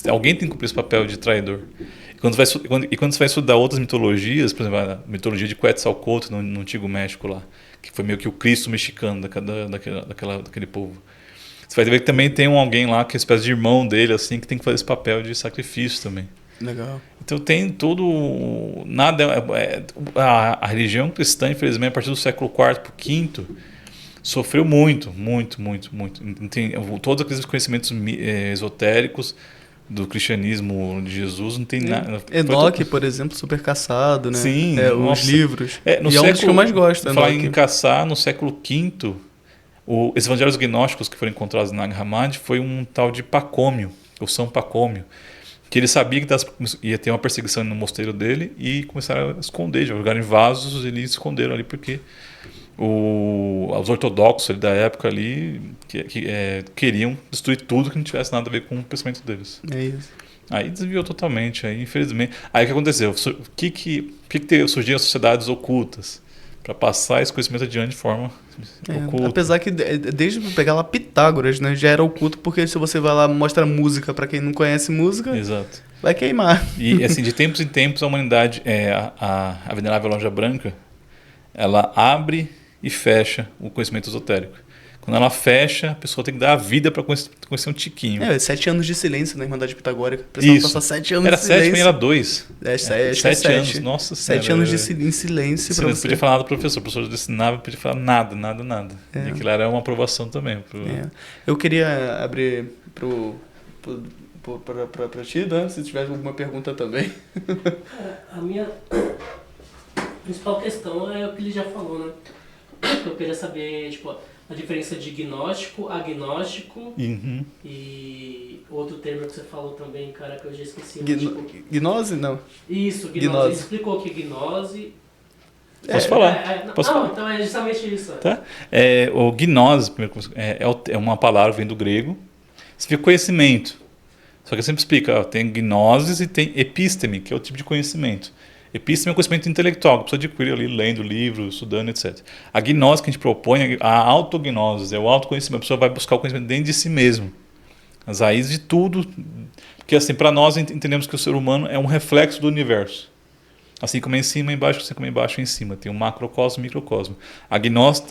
Alguém tem que cumprir esse papel de traidor. E quando você vai estudar outras mitologias, por exemplo, a mitologia de Quetzalcóatl no Antigo México lá, que foi meio que o Cristo mexicano daquele povo. Você vai ver que também tem alguém lá que é uma espécie de irmão dele, assim, que tem que fazer esse papel de sacrifício também. Legal. Então tem todo... Nada... A religião cristã, infelizmente, a partir do século IV para o V, sofreu muito. Tem todos aqueles conhecimentos esotéricos do cristianismo de Jesus, não tem nada. Enoque, por exemplo, super caçado, né? Sim, os livros. No e século, é um dos que eu mais gosto. Falar em caçar, no século V, os evangelhos gnósticos que foram encontrados na Nag Hammadi foi um tal de Pacômio, ou São Pacômio, que ele sabia que ia ter uma perseguição no mosteiro dele e começaram a esconder, jogaram em vasos e eles esconderam ali porque os ortodoxos da época ali queriam destruir tudo que não tivesse nada a ver com o pensamento deles. É isso. Aí desviou totalmente, aí infelizmente. Aí o que aconteceu? O que surgiram as sociedades ocultas para passar esse conhecimento adiante de forma oculta. Apesar que desde pegar lá Pitágoras, né, já era oculto, porque se você vai lá mostra música para quem não conhece música, exato, vai queimar. E assim, de tempos em tempos a humanidade, a Venerável Loja Branca, ela abre e fecha o conhecimento esotérico. Quando ela fecha, a pessoa tem que dar a vida para conhecer um tiquinho. 7 anos de silêncio na Irmandade Pitagórica. O pessoal passa 7 anos de silêncio. Era 7, era 2. 7 anos, nossa senhora. 7 anos em silêncio para você. Não podia falar nada do professor. O professor ensinava, não podia falar nada. E aquilo era uma aprovação também. Eu queria abrir para ti, Dan, se tiver alguma pergunta também. A minha principal questão é o que ele já falou, né? Eu queria saber, tipo, a diferença de gnóstico, agnóstico e outro termo que você falou também, cara, que eu já esqueci. Gnose? Não. Isso, gnose. Ele explicou que gnose... Posso falar? Então é justamente isso. Tá? O gnose, é uma palavra, vem do grego, significa conhecimento. Só que eu sempre explico, tem gnoses e tem episteme, que é o tipo de conhecimento. Episteme é um conhecimento intelectual, que precisa adquirir ali, lendo livro, estudando, etc. A gnose que a gente propõe, a autognose, é o autoconhecimento. A pessoa vai buscar o conhecimento dentro de si mesmo. As raízes de tudo. Porque assim, para nós entendemos que o ser humano é um reflexo do universo. Assim como é em cima, embaixo, assim como é embaixo, em cima. Tem um macrocosmo e um microcosmo. A gnose,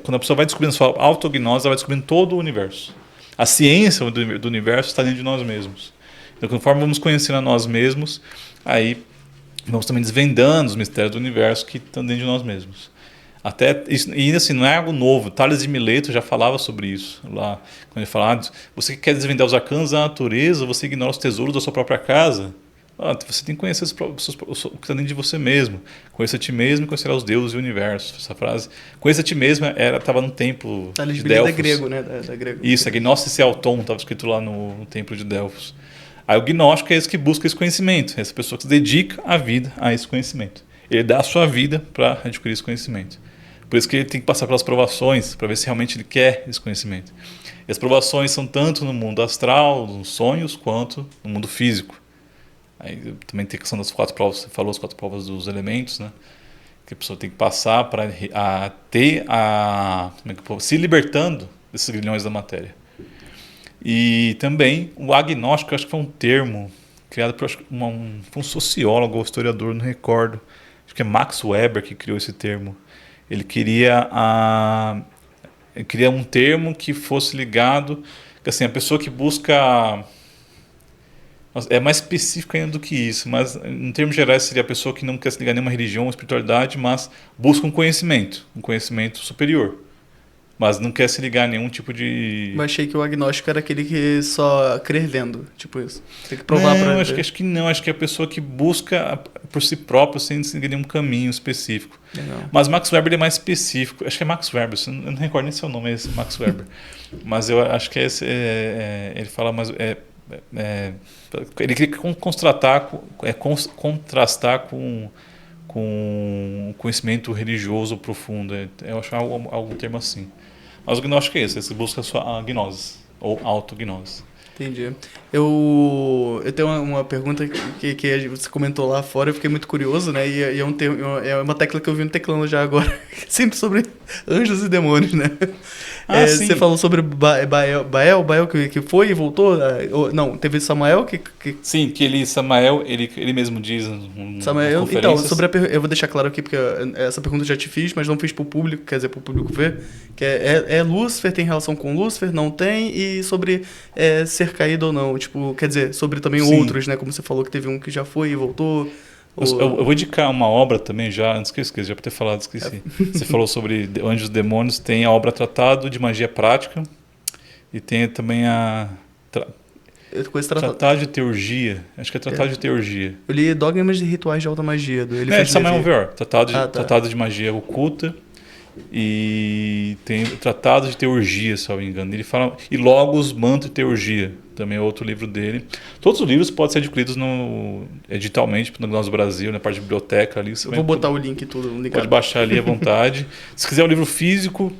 quando a pessoa vai descobrindo a sua autognose, ela vai descobrindo todo o universo. A ciência do universo está dentro de nós mesmos. Então, conforme vamos conhecendo a nós mesmos, aí vamos também desvendando os mistérios do universo que estão dentro de nós mesmos. Até isso, e assim, não é algo novo. Tales de Mileto já falava sobre isso. Lá, quando ele falava, você que quer desvendar os arcanos da natureza, você ignora os tesouros da sua própria casa. Você tem que conhecer o que está dentro de você mesmo. Conheça a ti mesmo e conhecerá os deuses e o universo. Essa frase, conheça a ti mesmo, estava no templo de Delfos. É grego, né? Da grego. Isso, a Gnosis Auton, estava escrito lá no templo de Delfos. Aí o gnóstico é esse que busca esse conhecimento. É essa pessoa que se dedica a vida a esse conhecimento. Ele dá a sua vida para adquirir esse conhecimento. Por isso que ele tem que passar pelas provações, para ver se realmente ele quer esse conhecimento. E as provações são tanto no mundo astral, nos sonhos, quanto no mundo físico. Aí também tem a questão das 4 provas, você falou as 4 provas dos elementos, né? Que a pessoa tem que passar para se libertando desses grilhões da matéria. E também o agnóstico, acho que foi um termo criado por um sociólogo ou historiador, não recordo. Acho que é Max Weber que criou esse termo. Ele queria um termo que fosse ligado, assim, a pessoa que busca... É mais específico ainda do que isso, mas em termos gerais seria a pessoa que não quer se ligar a nenhuma religião ou espiritualidade, mas busca um conhecimento superior. Mas não quer se ligar a nenhum tipo de... Eu achei que o agnóstico era aquele que só crer vendo, tipo isso. Tem que provar para ver. Acho que não. Acho que é a pessoa que busca por si próprio sem seguir nenhum caminho específico. Legal. Mas Max Weber é mais específico. Acho que é Max Weber. Eu não recordo nem se é o nome, é esse Max Weber. Mas eu acho que é esse... ele fala mais... ele queria contrastar com o conhecimento religioso profundo. Eu acho algum termo assim. Mas o gnóstico é esse, você busca a sua gnose, ou autognose. Entendi. Eu tenho uma pergunta que você comentou lá fora, eu fiquei muito curioso, né? E é uma tecla que eu vi no teclando já agora, sempre sobre anjos e demônios, né? sim. Você falou sobre Bael que foi e voltou? Não, teve Samuel que... Sim, que Samuel, ele mesmo diz Samuel, então, eu vou deixar claro aqui, porque essa pergunta eu já te fiz, mas não fiz pro público, quer dizer, pro público ver, que Lúcifer, tem relação com Lúcifer? Não tem, e sobre ser caído ou não, tipo, quer dizer, sobre também Sim. outros, né, como você falou que teve um que já foi e voltou. Eu vou indicar uma obra também já, antes que eu esqueça, já por ter falado, esqueci. Você falou sobre Anjos e Demônios, tem a obra Tratado de Magia Prática e tem também a Tratado de Teurgia, acho que é Tratado de Teurgia. Eu li Dogmas de Rituais de Alta Magia, do Eliphas Levi. Samuel Weor, Tratado de Magia Oculta e tem o Tratado de Teurgia, se eu não me engano. Ele fala, e Logos, Manto e Teurgia, também é outro livro dele. Todos os livros podem ser adquiridos digitalmente no Gnose Brasil, na parte de biblioteca ali. Eu vou botar o link tudo. Pode baixar ali à vontade. Se quiser o livro físico,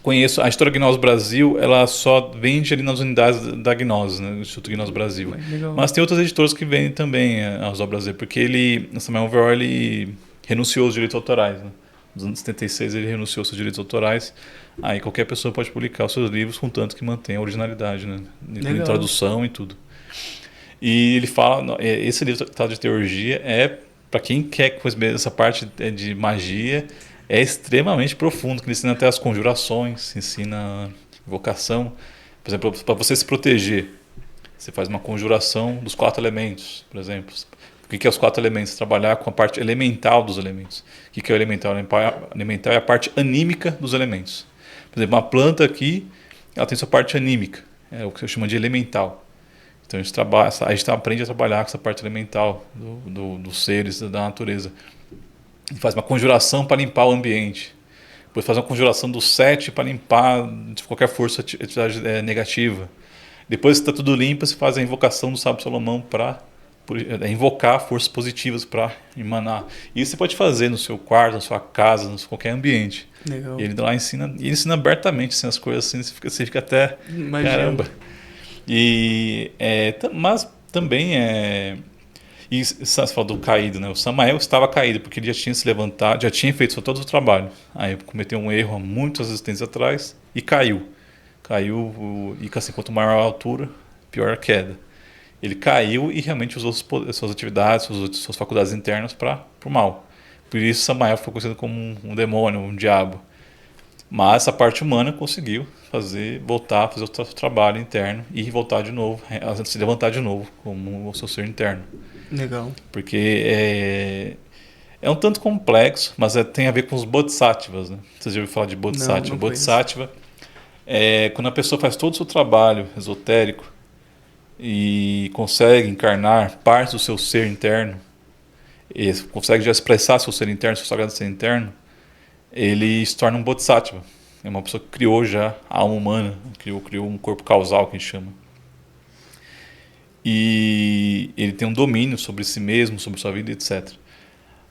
conheço a História Gnose Brasil, ela só vende ali nas unidades da Gnose, né, do Instituto Gnose Brasil. Mas tem outras editoras que vendem também as obras dele, porque Samuel Weor, ele renunciou aos direitos autorais, né? Nos anos 76 ele renunciou aos seus direitos autorais. Aí qualquer pessoa pode publicar os seus livros, contanto que mantenha a originalidade, né? Em tradução e tudo. E ele fala, esse livro Tratado de Teurgia para quem quer conhecer essa parte de magia, é extremamente profundo, que ele ensina até as conjurações, ensina invocação. Por exemplo, para você se proteger, você faz uma conjuração dos 4 elementos, por exemplo. O que é os 4 elementos? Trabalhar com a parte elemental dos elementos. O que é o elemental? O elemental é a parte anímica dos elementos. Por exemplo, uma planta aqui, ela tem sua parte anímica, é o que eu chamo de elemental. Então a gente aprende a trabalhar com essa parte elemental dos seres, da natureza. A gente faz uma conjuração para limpar o ambiente. Depois faz uma conjuração do 7 para limpar de qualquer força negativa. Depois que está tudo limpo, se faz a invocação do Sábio Salomão para invocar forças positivas para emanar. Isso você pode fazer no seu quarto, na sua casa, em qualquer ambiente. Legal. E ele lá ensina abertamente assim, as coisas assim, você fica até caramba. Mas também e você falou do caído, né? O Samael estava caído porque ele já tinha se levantado, já tinha feito todo o trabalho. Aí cometeu um erro há muitas existências atrás e caiu. E assim, quanto maior a altura, pior a queda. Ele caiu e realmente usou suas atividades, suas faculdades internas para o mal. Por isso Samael foi conhecido como um demônio, um diabo. Mas essa parte humana conseguiu voltar a fazer o trabalho interno e voltar de novo, se levantar de novo como o seu ser interno. Legal. Porque é um tanto complexo, mas tem a ver com os bodhisattvas, né? Vocês já ouviram falar de bodhisattva? Não Bodhisattva é quando a pessoa faz todo o seu trabalho esotérico e consegue encarnar parte do seu ser interno, e consegue já expressar seu ser interno, seu sagrado ser interno, ele se torna um bodhisattva. É uma pessoa que criou já a alma humana, criou um corpo causal, que a gente chama. E ele tem um domínio sobre si mesmo, sobre sua vida, etc.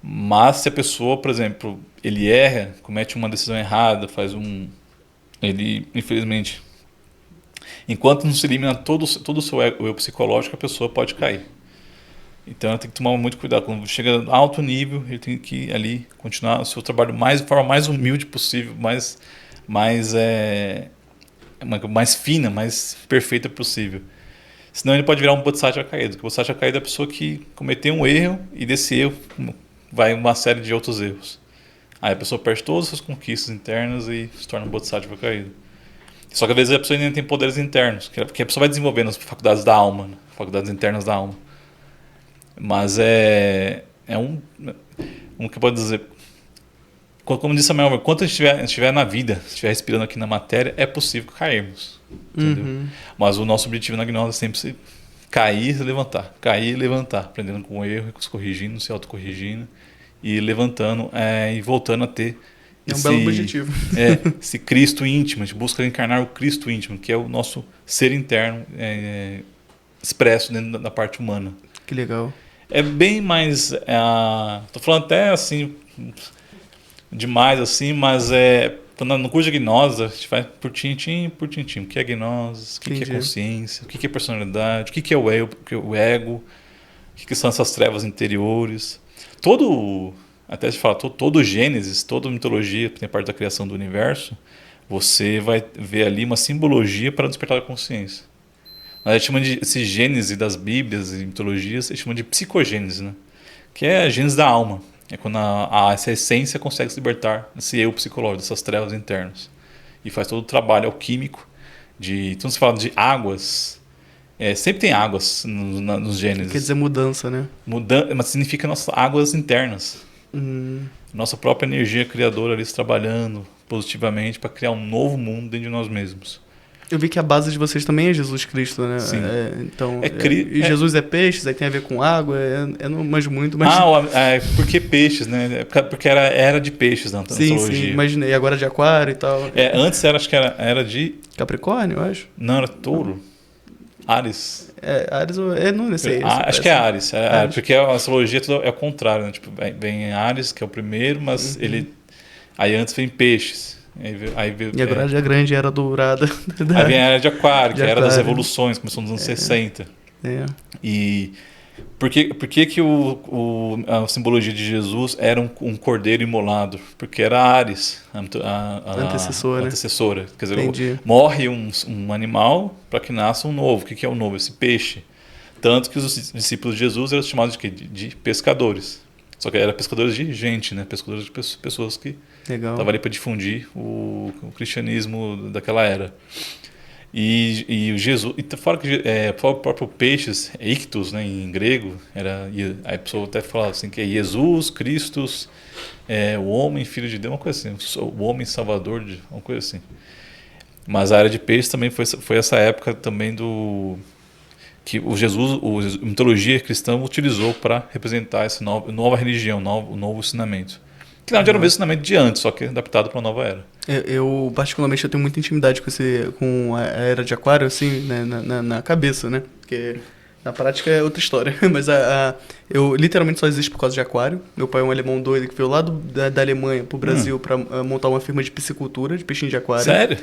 Mas se a pessoa, por exemplo, ele erra, comete uma decisão errada, ele, infelizmente, enquanto não se elimina todo o seu eu psicológico, a pessoa pode cair. Então ela tem que tomar muito cuidado. Quando chega a alto nível, ele tem que ali continuar o seu trabalho de forma mais humilde possível, mais fina, mais perfeita possível. Senão ele pode virar um bodhisattva caído. O bodhisattva caído é a pessoa que cometeu um erro e desse erro vai uma série de outros erros. Aí a pessoa perde todas as suas conquistas internas e se torna um bodhisattva caído. Só que às vezes a pessoa ainda tem poderes internos, que a pessoa vai desenvolvendo as faculdades da alma, né? Faculdades internas da alma. Mas é um que pode dizer, como disse a Samuel, enquanto a gente estiver na vida, estiver respirando aqui na matéria, é possível cairmos, entendeu? Mas o nosso objetivo na gnose é sempre cair e levantar, aprendendo com o erro, se corrigindo, se autocorrigindo e levantando e voltando a ter um belo objetivo. Esse Cristo íntimo. A gente busca encarnar o Cristo íntimo, que é o nosso ser interno expresso dentro da parte humana. Que legal. É bem mais... Tô falando até assim demais assim, mas no curso de gnose a gente vai por tintim. O que é gnose? O que é consciência? O que é personalidade? O que é o ego? O que são essas trevas interiores? Até se fala, todo Gênesis, toda mitologia, que tem parte da criação do universo, você vai ver ali uma simbologia para despertar a consciência. A gente chama de esse gênese das Bíblias e mitologias, a gente chama de psicogênese, né? Que é a gênese da alma. É quando essa essência consegue se libertar desse eu psicológico, dessas trevas internas. E faz todo o trabalho alquímico de... Então se fala de águas, sempre tem águas nos gênesis. Quer dizer mudança, né? Mas significa nossas águas internas. Nossa própria energia criadora ali trabalhando positivamente para criar um novo mundo dentro de nós mesmos. Eu vi que a base de vocês também é Jesus Cristo, né? Sim. Então, e Jesus é peixes, aí tem a ver com água, eu não manjo muito, mas... Por que peixes, né? Porque era de peixes na mitologia. Sim, imaginei. Agora de aquário e tal. Antes acho que era de... Capricórnio, eu acho. Não, era touro. Áries. Áries, não sei. Acho que é Áries. Porque a astrologia é o contrário, né? Tipo, vem Áries, que é o primeiro, mas ele... Aí antes vem peixes. E agora a grande era dourada. Aí vem a era de aquário, que era das revoluções, começou nos anos 60. E por que a simbologia de Jesus era um cordeiro imolado? Porque era Áries, a antecessora. Quer dizer, morre um animal para que nasça um novo. O que é o novo? Esse peixe. Tanto que os discípulos de Jesus eram chamados de quê? De pescadores. Só que eram pescadores de gente, né? Pescadores de pessoas que estavam ali para difundir o cristianismo daquela era. E o Jesus... Fora que o próprio peixes, ictus, né, em grego, aí a pessoa até falava assim, que é Jesus, Christus, o homem, filho de Deus, uma coisa assim. O homem salvador, uma coisa assim. Mas a era de peixes também foi essa época também que a mitologia cristã utilizou para representar essa nova religião, o novo ensinamento. Que na verdade era o mesmo ensinamento de antes, só que adaptado para uma nova era. Eu particularmente, tenho muita intimidade com a era de aquário, assim, né, na cabeça, né? Porque na prática é outra história. Mas eu literalmente só existo por causa de aquário. Meu pai é um alemão doido que veio lá da Alemanha pro Brasil para montar uma firma de piscicultura, de peixinho de aquário. Sério?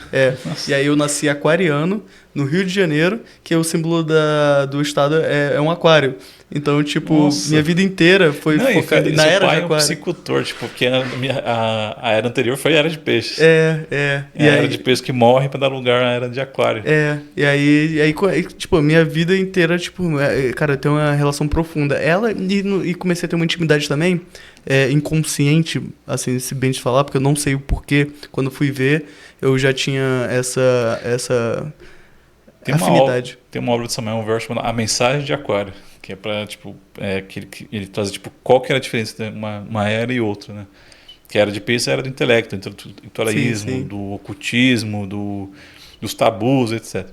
E aí eu nasci aquariano, no Rio de Janeiro, que é o símbolo do estado é um aquário. Então, tipo, minha vida inteira foi focada na era de aquário. Seu pai é um piscicultor, tipo, porque a era anterior foi a era de peixes. A era de peixes que morre para dar lugar à era de aquário. E aí, tipo, minha vida inteira, tipo, cara, eu tenho uma relação profunda. Ela, e comecei a ter uma intimidade também, inconsciente, assim, se bem de falar, porque eu não sei o porquê. Quando fui ver, eu já tinha essa afinidade. Tem uma obra de Samuel Weir chamada A Mensagem de Aquário, que é para, tipo, que ele traz, tipo, qual que era a diferença de uma era e outra, né? Que a era de peixe era do intelecto, do intelectualismo, do ocultismo, dos tabus, etc.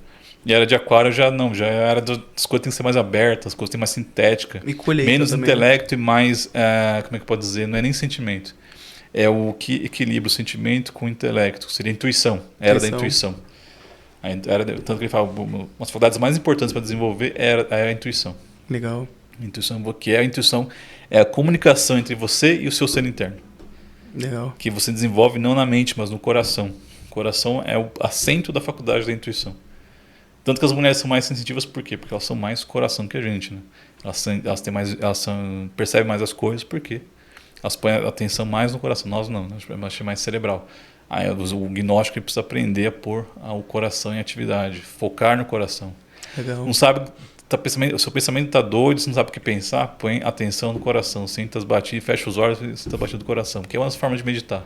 E a era de aquário já era as coisas têm que ser mais abertas, as coisas têm mais sintética, menos também, intelecto, né? E mais, como é que pode dizer, não é nem sentimento. É o que equilibra o sentimento com o intelecto, que seria a intuição, era da intuição. Tanto que ele fala, uma das faculdades mais importantes para desenvolver é a intuição. Legal. A intuição é a comunicação entre você e o seu ser interno. Legal. Que você desenvolve não na mente, mas no coração. O coração é o assento da faculdade da intuição. Tanto que as mulheres são mais sensitivas, por quê? Porque elas são mais coração que a gente, né? Elas percebem mais as coisas, porque elas põem a atenção mais no coração. Nós não, nós é mais cerebral. Aí o gnóstico precisa aprender a pôr o coração em atividade, focar no coração. Legal. Não sabe, o seu pensamento está doido, você não sabe o que pensar, põe atenção no coração, sinta as batidas, fecha os olhos e sinta as batidas do coração, que é uma das formas de meditar.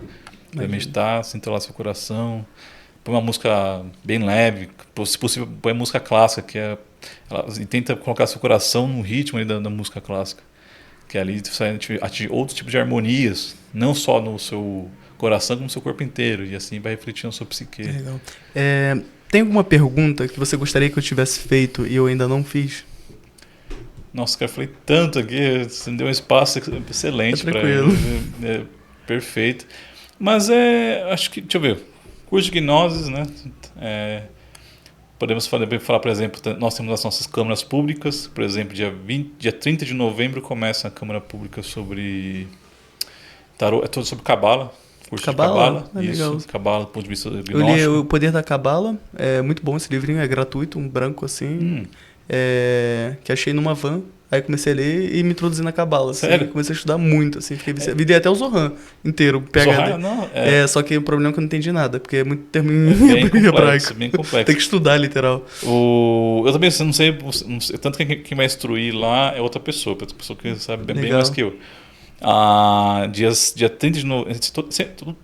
Vai meditar, sinta lá seu coração, põe uma música bem leve, se possível põe música clássica, e tenta colocar seu coração no ritmo ali da música clássica, que ali você vai atingir outros tipos de harmonias, não só no seu coração como no seu corpo inteiro, e assim vai refletir na sua psique. Legal. Tem alguma pergunta que você gostaria que eu tivesse feito e eu ainda não fiz? Nossa, cara, eu falei tanto aqui, você deu um espaço excelente para ele. Perfeito. Mas acho que, deixa eu ver, curso de gnoses, né? Podemos falar, por exemplo, nós temos as nossas câmaras públicas, por exemplo, dia 30 de novembro começa a câmara pública sobre tarô, é todo sobre Cabala. Curso de Cabala, isso, Cabala, do ponto de vista gnóstico. Eu li O Poder da Cabala, é muito bom esse livrinho, é gratuito, um branco assim, que achei numa van, Aí comecei a ler e me introduzi na Cabala. Assim, Sério? comecei a estudar muito, assim, fiquei viciado. Lidei até o Zohan inteiro, PhD. Zohar, não, Só que o problema é que eu não entendi nada, porque é muito termo bem em complexo, hebraico. bem complexo. Tem que estudar, literal. Eu também não sei, tanto que quem vai instruir lá é outra pessoa que sabe bem Legal. mais que eu. Dia 30 de novembro,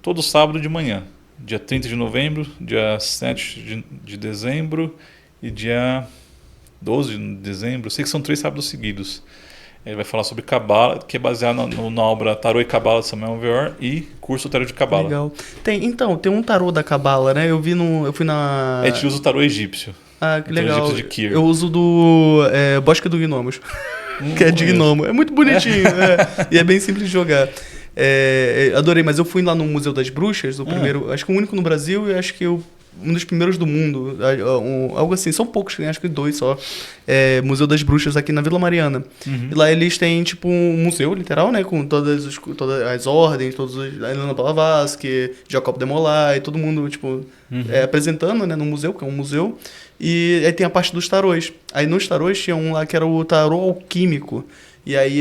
todo sábado de manhã. Dia 30 de novembro, dia 7 de dezembro e dia 12 de dezembro. Sei que são 3 sábados seguidos. Ele vai falar sobre Cabala, que é baseado na obra Tarô e Cabala de Samuel Weor e curso Tarô de Cabala. Legal. Tem um tarô da Cabala, né? Eu fui na... A gente usa o tarô egípcio. Ah, que o tarô legal. egípcio de Kir. Eu uso do Bosque do Gnomos, que é de gnomo. É muito bonitinho, e é bem simples de jogar. Adorei, mas eu fui lá no Museu das Bruxas, o primeiro, acho que o único no Brasil e acho que um dos primeiros do mundo, algo assim, são poucos, acho que 2 só, Museu das Bruxas aqui na Vila Mariana. E lá eles têm tipo um museu, literal, né, com todas as ordens, todos os, a Helena Blavatsky, Jacob de Molay, todo mundo, tipo, apresentando, né, no museu, que é um museu, e aí tem a parte dos tarôs. Aí nos tarôs tinha um lá que era o tarô alquímico. E aí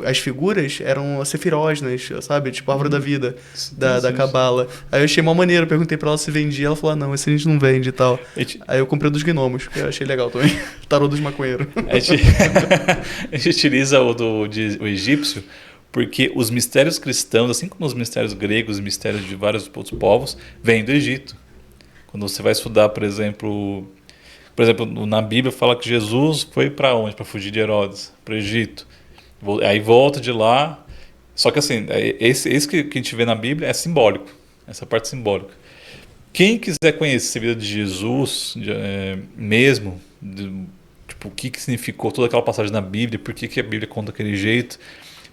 as figuras eram sefirosnas, sabe? Tipo a árvore da vida, da Cabala. Aí eu achei uma maneira, perguntei pra ela se vendia, ela falou, não, esse a gente não vende e tal. Aí eu comprei dos gnomos, que eu achei legal também. Tarô dos maconheiros. A gente utiliza o egípcio porque os mistérios cristãos, assim como os mistérios gregos e mistérios de vários outros povos, vêm do Egito. Quando você vai estudar, por exemplo, na Bíblia fala que Jesus foi para onde? Para fugir de Herodes, para o Egito. Aí volta de lá. Só que assim, esse que a gente vê na Bíblia é simbólico, essa parte simbólica. Quem quiser conhecer a vida de Jesus mesmo, tipo, o que significou toda aquela passagem na Bíblia, por que a Bíblia conta daquele jeito,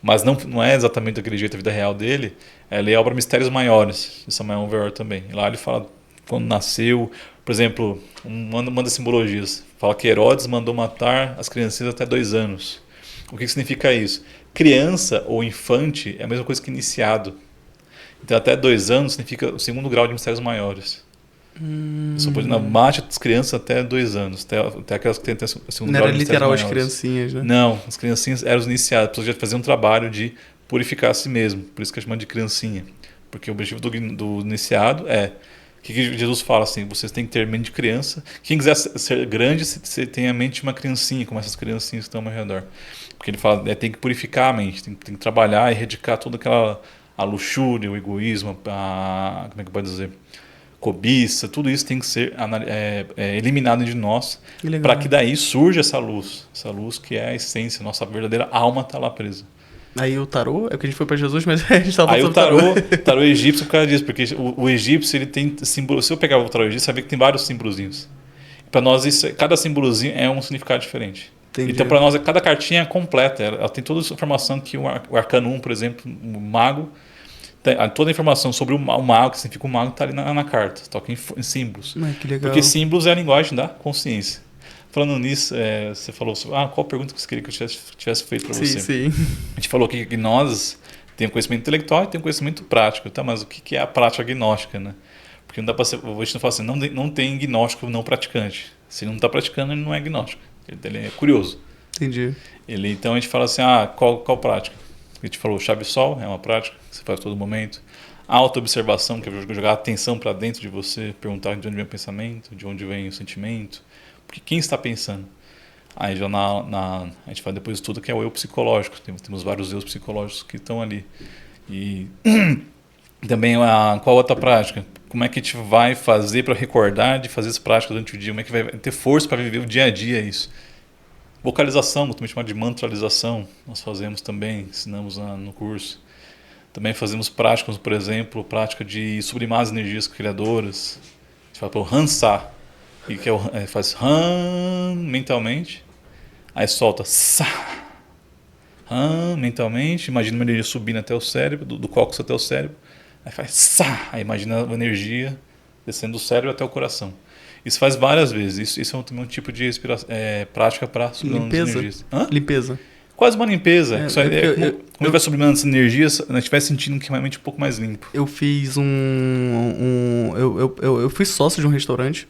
mas não é exatamente daquele jeito a vida real dele, lê a obra Mistérios Maiores, de Samuel Weor também. Lá ele fala quando nasceu, por exemplo, manda simbologias. Fala que Herodes mandou matar as crianças até 2 anos. O que significa isso? Criança ou infante é a mesma coisa que iniciado. Então até 2 anos significa o 2º grau de mistérios maiores. Só pode mate as crianças até 2 anos, até aquelas que têm até o 2º grau de mistérios maiores. Não era literal as criancinhas, né? Não, as criancinhas eram os iniciados. A pessoa já fazia um trabalho de purificar a si mesmo. Por isso que é chamado de criancinha. Porque o objetivo do iniciado o que Jesus fala assim, vocês têm que ter mente de criança. Quem quiser ser grande, você tem a mente de uma criancinha, como essas criancinhas que estão ao meu redor. Porque ele fala, tem que purificar a mente, tem que trabalhar e erradicar toda a luxúria, o egoísmo, como é que pode dizer? Cobiça, tudo isso tem que ser eliminado de nós, para que daí surja essa luz que é a essência, nossa verdadeira alma está lá presa. Aí o tarô, é porque a gente foi pra Jesus, mas a gente estava falando o tarô egípcio por causa disso, porque o egípcio ele tem símbolo. Se eu pegar o tarô egípcio, você vai ver que tem vários símbolozinhos. Para nós, cada símbolozinho é um significado diferente. Entendi. Então, para nós, cada cartinha é completa. Ela tem toda essa informação que o Arcano 1, por exemplo, o mago, toda a informação sobre o mago, que significa o mago, está ali na carta. Toca em símbolos. Que legal. Porque símbolos é a linguagem da consciência. Falando nisso, você falou sobre qual pergunta que você queria que eu tivesse feito para você. Sim. A gente falou que nós temos um conhecimento intelectual e tem um conhecimento prático, tá? Mas o que é a prática gnóstica, né? Porque não dá para ser, a gente não fala assim, não tem gnóstico não praticante. Se ele não está praticando, ele não é gnóstico. Ele é curioso. Entendi. Então a gente fala assim, qual prática? A gente falou, chave-sol é uma prática que você faz a todo momento. Auto-observação, que é jogar atenção para dentro de você, perguntar de onde vem o pensamento, de onde vem o sentimento. Porque quem está pensando? Aí já a gente fala depois de tudo que é o eu psicológico. Temos vários eus psicológicos que estão ali. E também qual outra prática? Como é que a gente vai fazer para recordar de fazer as práticas durante o dia? Como é que vai ter força para viver o dia a dia isso? Vocalização, também chamado de mantralização, nós fazemos também, ensinamos no curso. Também fazemos práticas, por exemplo, prática de sublimar as energias criadoras. A gente fala para o Hansa, e que faz Han mentalmente, aí solta Sa. Han mentalmente, imagina uma energia subindo até o cérebro, do cóccix até o cérebro, aí faz Sa, aí imagina a energia descendo do cérebro até o coração. Isso faz várias vezes, isso é também um tipo de prática para sublimar as energias. Limpeza. Quase uma limpeza. Quando vai sublimando essas energias, a gente vai sentindo que realmente um pouco mais limpo. Eu fiz eu fui sócio de um restaurante.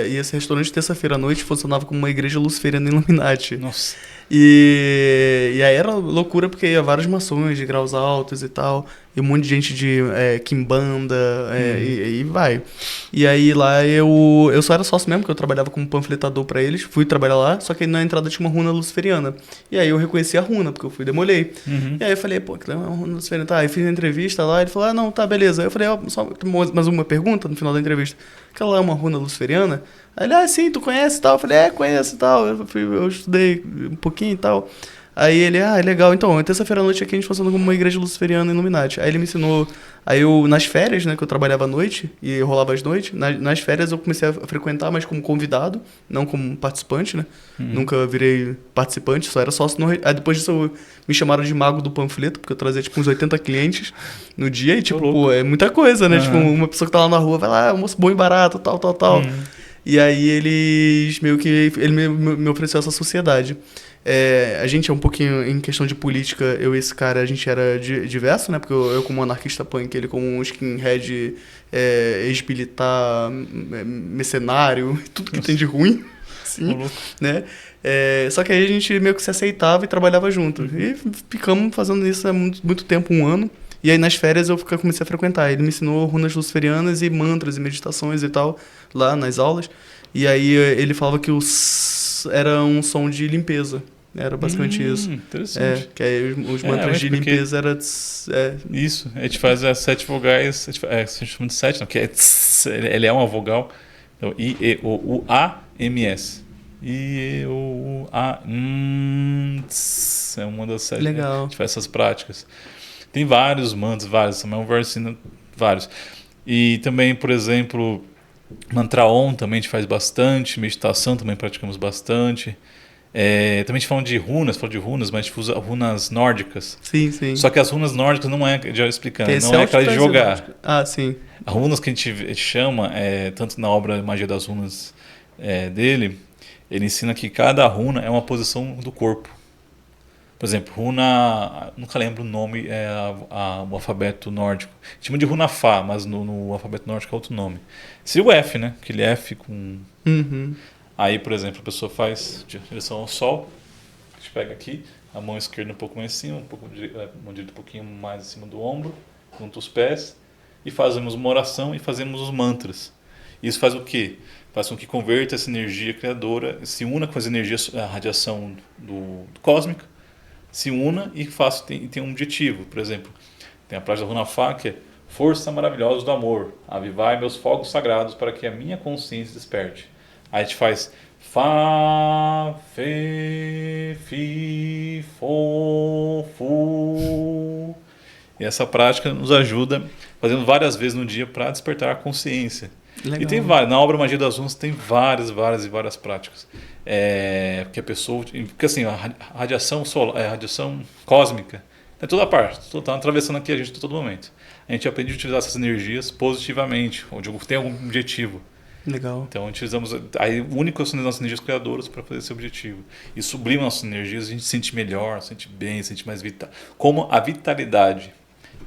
E esse restaurante, terça-feira à noite, funcionava como uma igreja luciferiana Illuminati. Nossa. E aí era loucura porque ia várias mações de graus altos e tal. E um monte de gente de quimbanda, e vai. E aí lá eu só era sócio mesmo, porque eu trabalhava como panfletador pra eles. Fui trabalhar lá, só que na entrada tinha uma runa luciferiana. E aí eu reconheci a runa, porque eu fui e demolhei. E aí eu falei, pô, aquilo é uma runa luciferiana. Tá, aí fiz a entrevista lá, ele falou, não, tá, beleza. Aí eu falei, só mais uma pergunta no final da entrevista. Aquela é uma runa luciferiana? Aí ele, sim, tu conhece e tal? Eu falei, conheço e tal. Eu estudei um pouquinho e tal. Aí ele, legal, então, terça-feira à noite aqui a gente funciona como uma igreja luciferiana Illuminati. Aí ele me ensinou, aí eu, nas férias, né, que eu trabalhava à noite e rolava às noites, nas férias eu comecei a frequentar, mas como convidado, não como participante, né? Nunca virei participante, só era sócio. Aí depois disso me chamaram de mago do panfleto, porque eu trazia tipo uns 80 clientes no dia e tipo, pô, é muita coisa, né? Tipo, uma pessoa que tá lá na rua vai lá, almoço bom e barato, tal. E aí ele me ofereceu essa sociedade. A gente é um pouquinho, em questão de política, eu e esse cara, a gente era diverso, né? Porque eu como anarquista punk, ele como um skinhead, ex-militar, mercenário, tudo que tem de ruim, assim, né? Só que aí a gente meio que se aceitava e trabalhava junto. E ficamos fazendo isso há muito tempo, 1 ano. E aí nas férias eu comecei a frequentar. Ele me ensinou runas luciferianas e mantras e meditações e tal, lá nas aulas. E aí ele falava que era um som de limpeza. Era basicamente isso. Interessante. Que aí os mantras de limpeza era... Isso, a gente faz as 7 vogais, a gente chama de 7, não, que ele é uma vogal. Então, I, E, O, U, A, M, S. I, E, O, U, A, é uma das 7. Legal. Né? A gente faz essas práticas. Tem vários mantras, também vários. E também, por exemplo, mantra Om também a gente faz bastante, meditação também praticamos bastante. Também a gente fala de runas, mas a gente usa runas nórdicas. Sim, sim. Só que as runas nórdicas não já explicando, não é aquela de jogar. Sim. As runas que a gente chama, tanto na obra Magia das Runas dele, ele ensina que cada runa é uma posição do corpo. Por exemplo, runa, nunca lembro o nome, o alfabeto nórdico. A gente chama de runa Fá, mas no alfabeto nórdico é outro nome. Seria o F, né? Aquele F com... Aí, por exemplo, a pessoa faz direção ao sol. A gente pega aqui, a mão esquerda um pouco mais em cima, a mão direita um pouquinho mais em cima do ombro, junto os pés, e fazemos uma oração e fazemos os mantras. Isso faz o quê? Faz com que converta essa energia criadora, se una com as energias, a radiação do cósmica, se una e tem um objetivo. Por exemplo, tem a prática da Runa Fá, que é força maravilhosa do amor, avivai meus fogos sagrados para que a minha consciência desperte. Aí a gente faz Fá, Fê, Fi, Fô, Fu. E essa prática nos ajuda, fazendo várias vezes no dia para despertar a consciência. Legal. E tem na obra Magia das Runas tem várias práticas. Porque a pessoa, porque assim, a radiação solar, a radiação cósmica é toda parte, está atravessando aqui a gente a todo momento. A gente aprende a utilizar essas energias positivamente, onde tem algum objetivo. Legal. Então utilizamos, aí único são as nossas energias criadoras para fazer esse objetivo. E sublima nossas energias, a gente se sente melhor, se sente bem, se sente mais vital. Como a vitalidade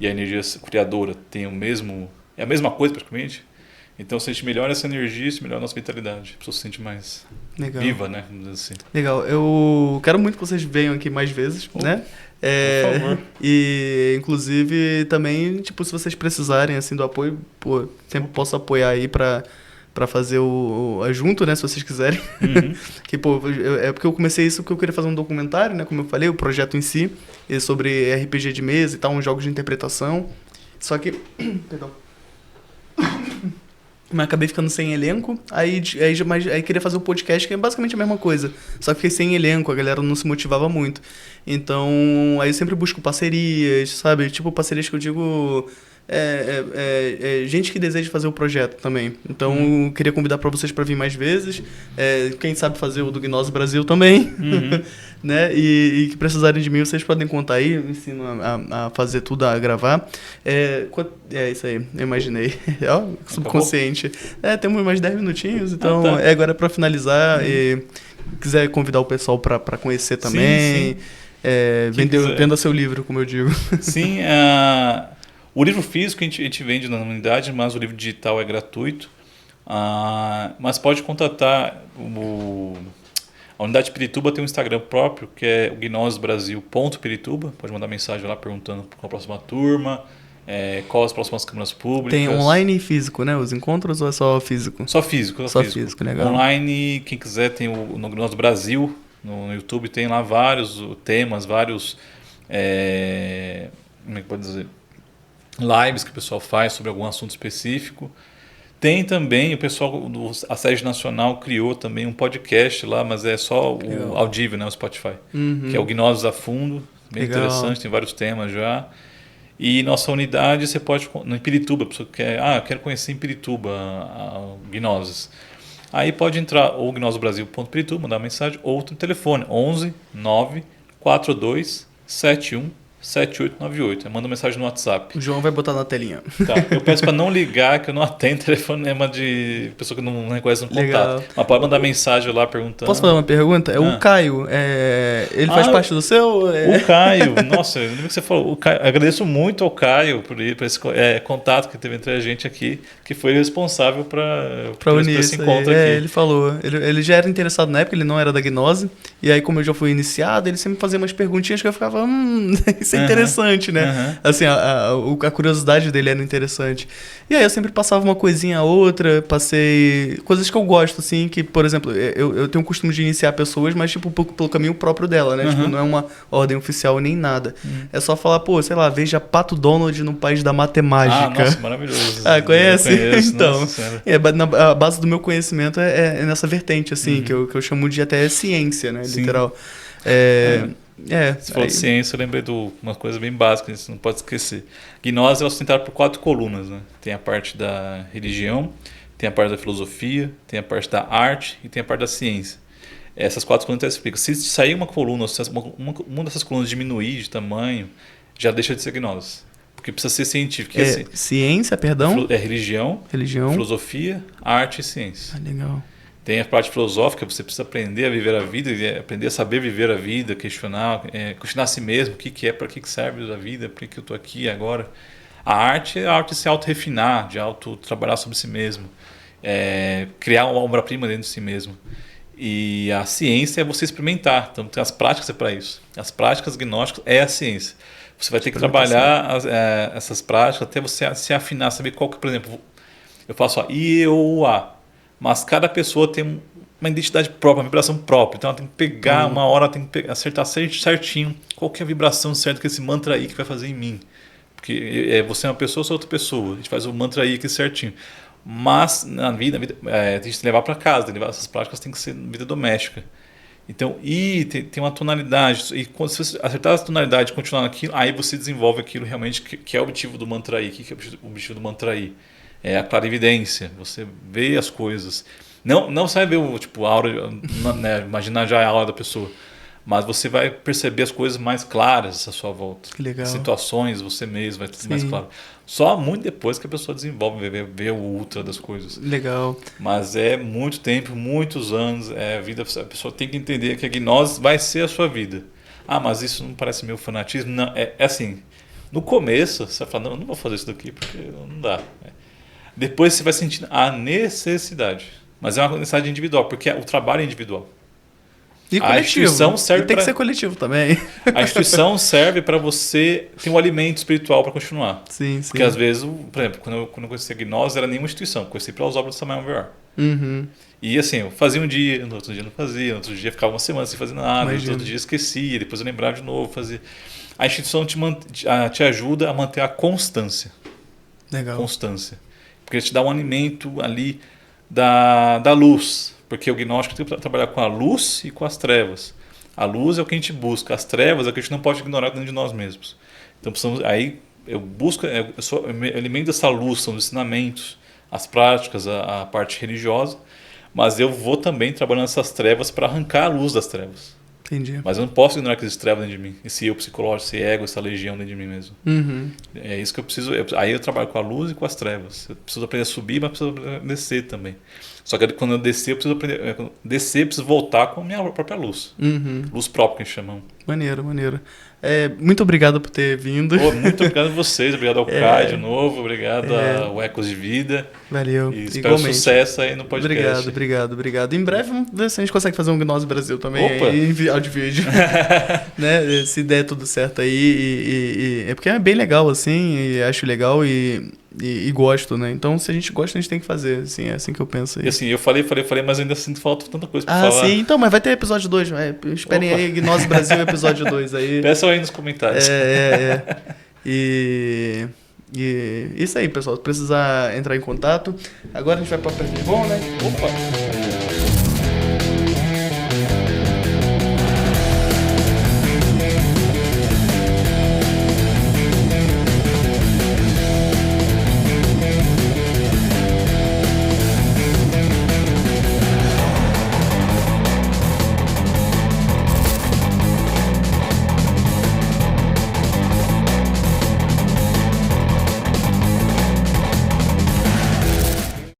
e a energia criadora tem é a mesma coisa praticamente. Então, se a gente melhora essa energia, se melhora a nossa vitalidade. A pessoa se sente mais viva, né? Vamos dizer assim. Legal. Eu quero muito que vocês venham aqui mais vezes, né? Por favor. E, inclusive, também, tipo, se vocês precisarem, assim, do apoio, sempre posso apoiar aí pra fazer junto, né? Se vocês quiserem. Que, porque eu comecei isso porque eu queria fazer um documentário, né? Como eu falei, o projeto em si, sobre RPG de mesa e tal, uns jogos de interpretação. Só que... Perdão. Mas acabei ficando sem elenco, aí queria fazer o podcast, que é basicamente a mesma coisa. Só que fiquei sem elenco, a galera não se motivava muito. Então, aí eu sempre busco parcerias, sabe? Tipo, parcerias que eu digo... gente que deseja fazer o projeto também. Então, eu queria convidar para vocês para vir mais vezes. Quem sabe fazer o do Gnose Brasil também. Né? E que precisarem de mim, vocês podem contar aí. Eu ensino a fazer tudo, a gravar. Isso aí, eu imaginei. Subconsciente. Temos mais 10 minutinhos, então tá. Agora para finalizar. E quiser convidar o pessoal para conhecer também. Sim. Venda seu livro, como eu digo. Sim, o livro físico a gente vende na unidade, mas o livro digital é gratuito. Mas pode contatar A unidade de Pirituba tem um Instagram próprio, que é o gnosisbrasil.pirituba. Pode mandar mensagem lá perguntando qual a próxima turma, quais as próximas câmaras públicas. Tem online e físico, né? Os encontros ou é só físico? Só físico. Só físico, legal. Online, quem quiser, tem no Gnosis Brasil, no YouTube, tem lá vários temas, vários... como é que pode dizer? Lives que o pessoal faz sobre algum assunto específico. Tem também, o pessoal a Sede Nacional criou também um podcast lá, mas é só o audível, né, o Spotify, que é o Gnosis a Fundo, bem interessante, tem vários temas já. E nossa unidade, você pode, em Pirituba, a pessoa quer, quero conhecer em Pirituba a Gnosis. Aí pode entrar ou gnosisbrasil.pirituba, mandar uma mensagem, ou outro telefone, 11 942 71 7898. Manda mensagem no WhatsApp. O João vai botar na telinha. Tá. Eu peço para não ligar, que eu não atendo telefonema de pessoa que não reconhece um contato. Mas pode mandar mensagem lá perguntando. Posso fazer uma pergunta? O Caio, ele faz parte do seu? O Caio, nossa, eu lembro que você falou. O Caio, agradeço muito ao Caio por esse contato que teve entre a gente aqui, que foi responsável para unir esse encontro aqui. Ele falou. Ele já era interessado na época, ele não era da Gnose. E aí, como eu já fui iniciado, ele sempre fazia umas perguntinhas que eu ficava, isso é interessante, né? Assim, a curiosidade dele era interessante. E aí eu sempre passava uma coisinha a outra, passei coisas que eu gosto, assim, que, por exemplo, eu tenho o costume de iniciar pessoas, mas, tipo, pelo caminho próprio dela, né? Tipo, não é uma ordem oficial nem nada. É só falar, sei lá, veja Pato Donald no País da Matemática. Nossa, maravilhoso. Conhece? Conheço, então, a base do meu conhecimento é nessa vertente, assim, que eu chamo de até ciência, né? Sim. Literal. Você falou de ciência, eu lembrei de uma coisa bem básica, você não pode esquecer. Gnose é sustentado por 4 colunas, né? Tem a parte da religião, tem a parte da filosofia, tem a parte da arte e tem a parte da ciência. Essas 4 colunas explicam. Se sair uma coluna, se uma dessas colunas diminuir de tamanho, já deixa de ser gnose. Porque precisa ser científico. Ciência, perdão? Religião, filosofia, arte e ciência. Legal. Tem a parte filosófica, você precisa aprender a viver a vida, aprender a saber viver a vida, questionar a si mesmo, o que é, para que serve a vida, por que eu estou aqui agora. A arte é a arte de se auto-refinar, de auto-trabalhar sobre si mesmo, criar uma obra-prima dentro de si mesmo. E a ciência é você experimentar, então tem as práticas para isso. As práticas gnósticas é a ciência. Você vai ter que trabalhar essas práticas até você se afinar, saber qual que, por exemplo, eu faço I, E, O, A. Mas cada pessoa tem uma identidade própria, uma vibração própria. Então ela tem que pegar uma hora, tem que acertar certinho qual que é a vibração certa que esse mantra aí que vai fazer em mim. Porque você é uma pessoa, eu sou outra pessoa. A gente faz o mantra aí aqui certinho. Mas na vida a gente tem que levar para casa, essas práticas têm que ser vida doméstica. Então, tem uma tonalidade. E quando você acertar essa tonalidade e continuar naquilo, aí você desenvolve aquilo realmente que é o objetivo do mantra aí. O que é o objetivo do mantra aí? É a clarividência, você vê as coisas. Não você vai ver a aura, né, imaginar já a aura da pessoa, mas você vai perceber as coisas mais claras à sua volta. Que legal. As situações, você mesmo vai tudo mais claro. Só muito depois que a pessoa desenvolve, vê o ultra das coisas. Legal. Mas é muito tempo, muitos anos, a pessoa tem que entender que a gnose vai ser a sua vida. Mas isso não parece meio fanatismo? Não, é assim, no começo você vai falar, não vou fazer isso daqui porque não dá. Depois você vai sentindo a necessidade. Mas é uma necessidade individual, porque o trabalho é individual. E coletivo. A instituição serve tem que ser coletivo também. A instituição serve para você ter um alimento espiritual para continuar. Sim. Porque às vezes, por exemplo, quando eu conheci a Gnose, era nenhuma instituição. Eu conheci pelas obras do Samuel Weir. E assim, eu fazia um dia, no outro dia não fazia, no outro dia ficava uma semana sem fazer nada, no outro dia esquecia, depois eu lembrava de novo, fazia. A instituição te ajuda a manter a constância. Legal. Constância. Porque ele te dá um alimento ali da luz. Porque o gnóstico tem que trabalhar com a luz e com as trevas. A luz é o que a gente busca, as trevas é o que a gente não pode ignorar dentro de nós mesmos. Então aí eu busco, eu alimento dessa luz, são os ensinamentos, as práticas, a parte religiosa, mas eu vou também trabalhando essas trevas para arrancar a luz das trevas. Entendi. Mas eu não posso ignorar aqueles trevas dentro de mim. Esse eu psicológico, esse ego, essa legião dentro de mim mesmo. É isso que eu preciso. Aí eu trabalho com a luz e com as trevas. Eu preciso aprender a subir, mas preciso aprender a descer também. Só que quando eu descer, eu preciso aprender. Quando eu descer, eu preciso voltar com a minha própria luz. Luz própria, que a gente chama. Maneiro, maneiro. Muito obrigado por ter vindo. Muito obrigado a vocês, obrigado ao Kai de novo, obrigado ao Ecos de Vida. Valeu. E espero sucesso aí no podcast. Obrigado. Em breve, vamos ver se a gente consegue fazer um Gnose Brasil também. Opa! Aí, em áudio e vídeo. Né? Se der tudo certo aí. É porque é bem legal, assim, e acho legal e gosto, né? Então, se a gente gosta, a gente tem que fazer, assim, é assim que eu penso. E assim, eu falei, mas ainda sinto falta tanta coisa pra falar. Sim, então, mas vai ter episódio 2, esperem aí, Gnose Brasil, episódio 2 aí. Peçam aí nos comentários. E isso aí, pessoal, se precisar entrar em contato. Agora a gente vai pra Perdigão, né? Opa!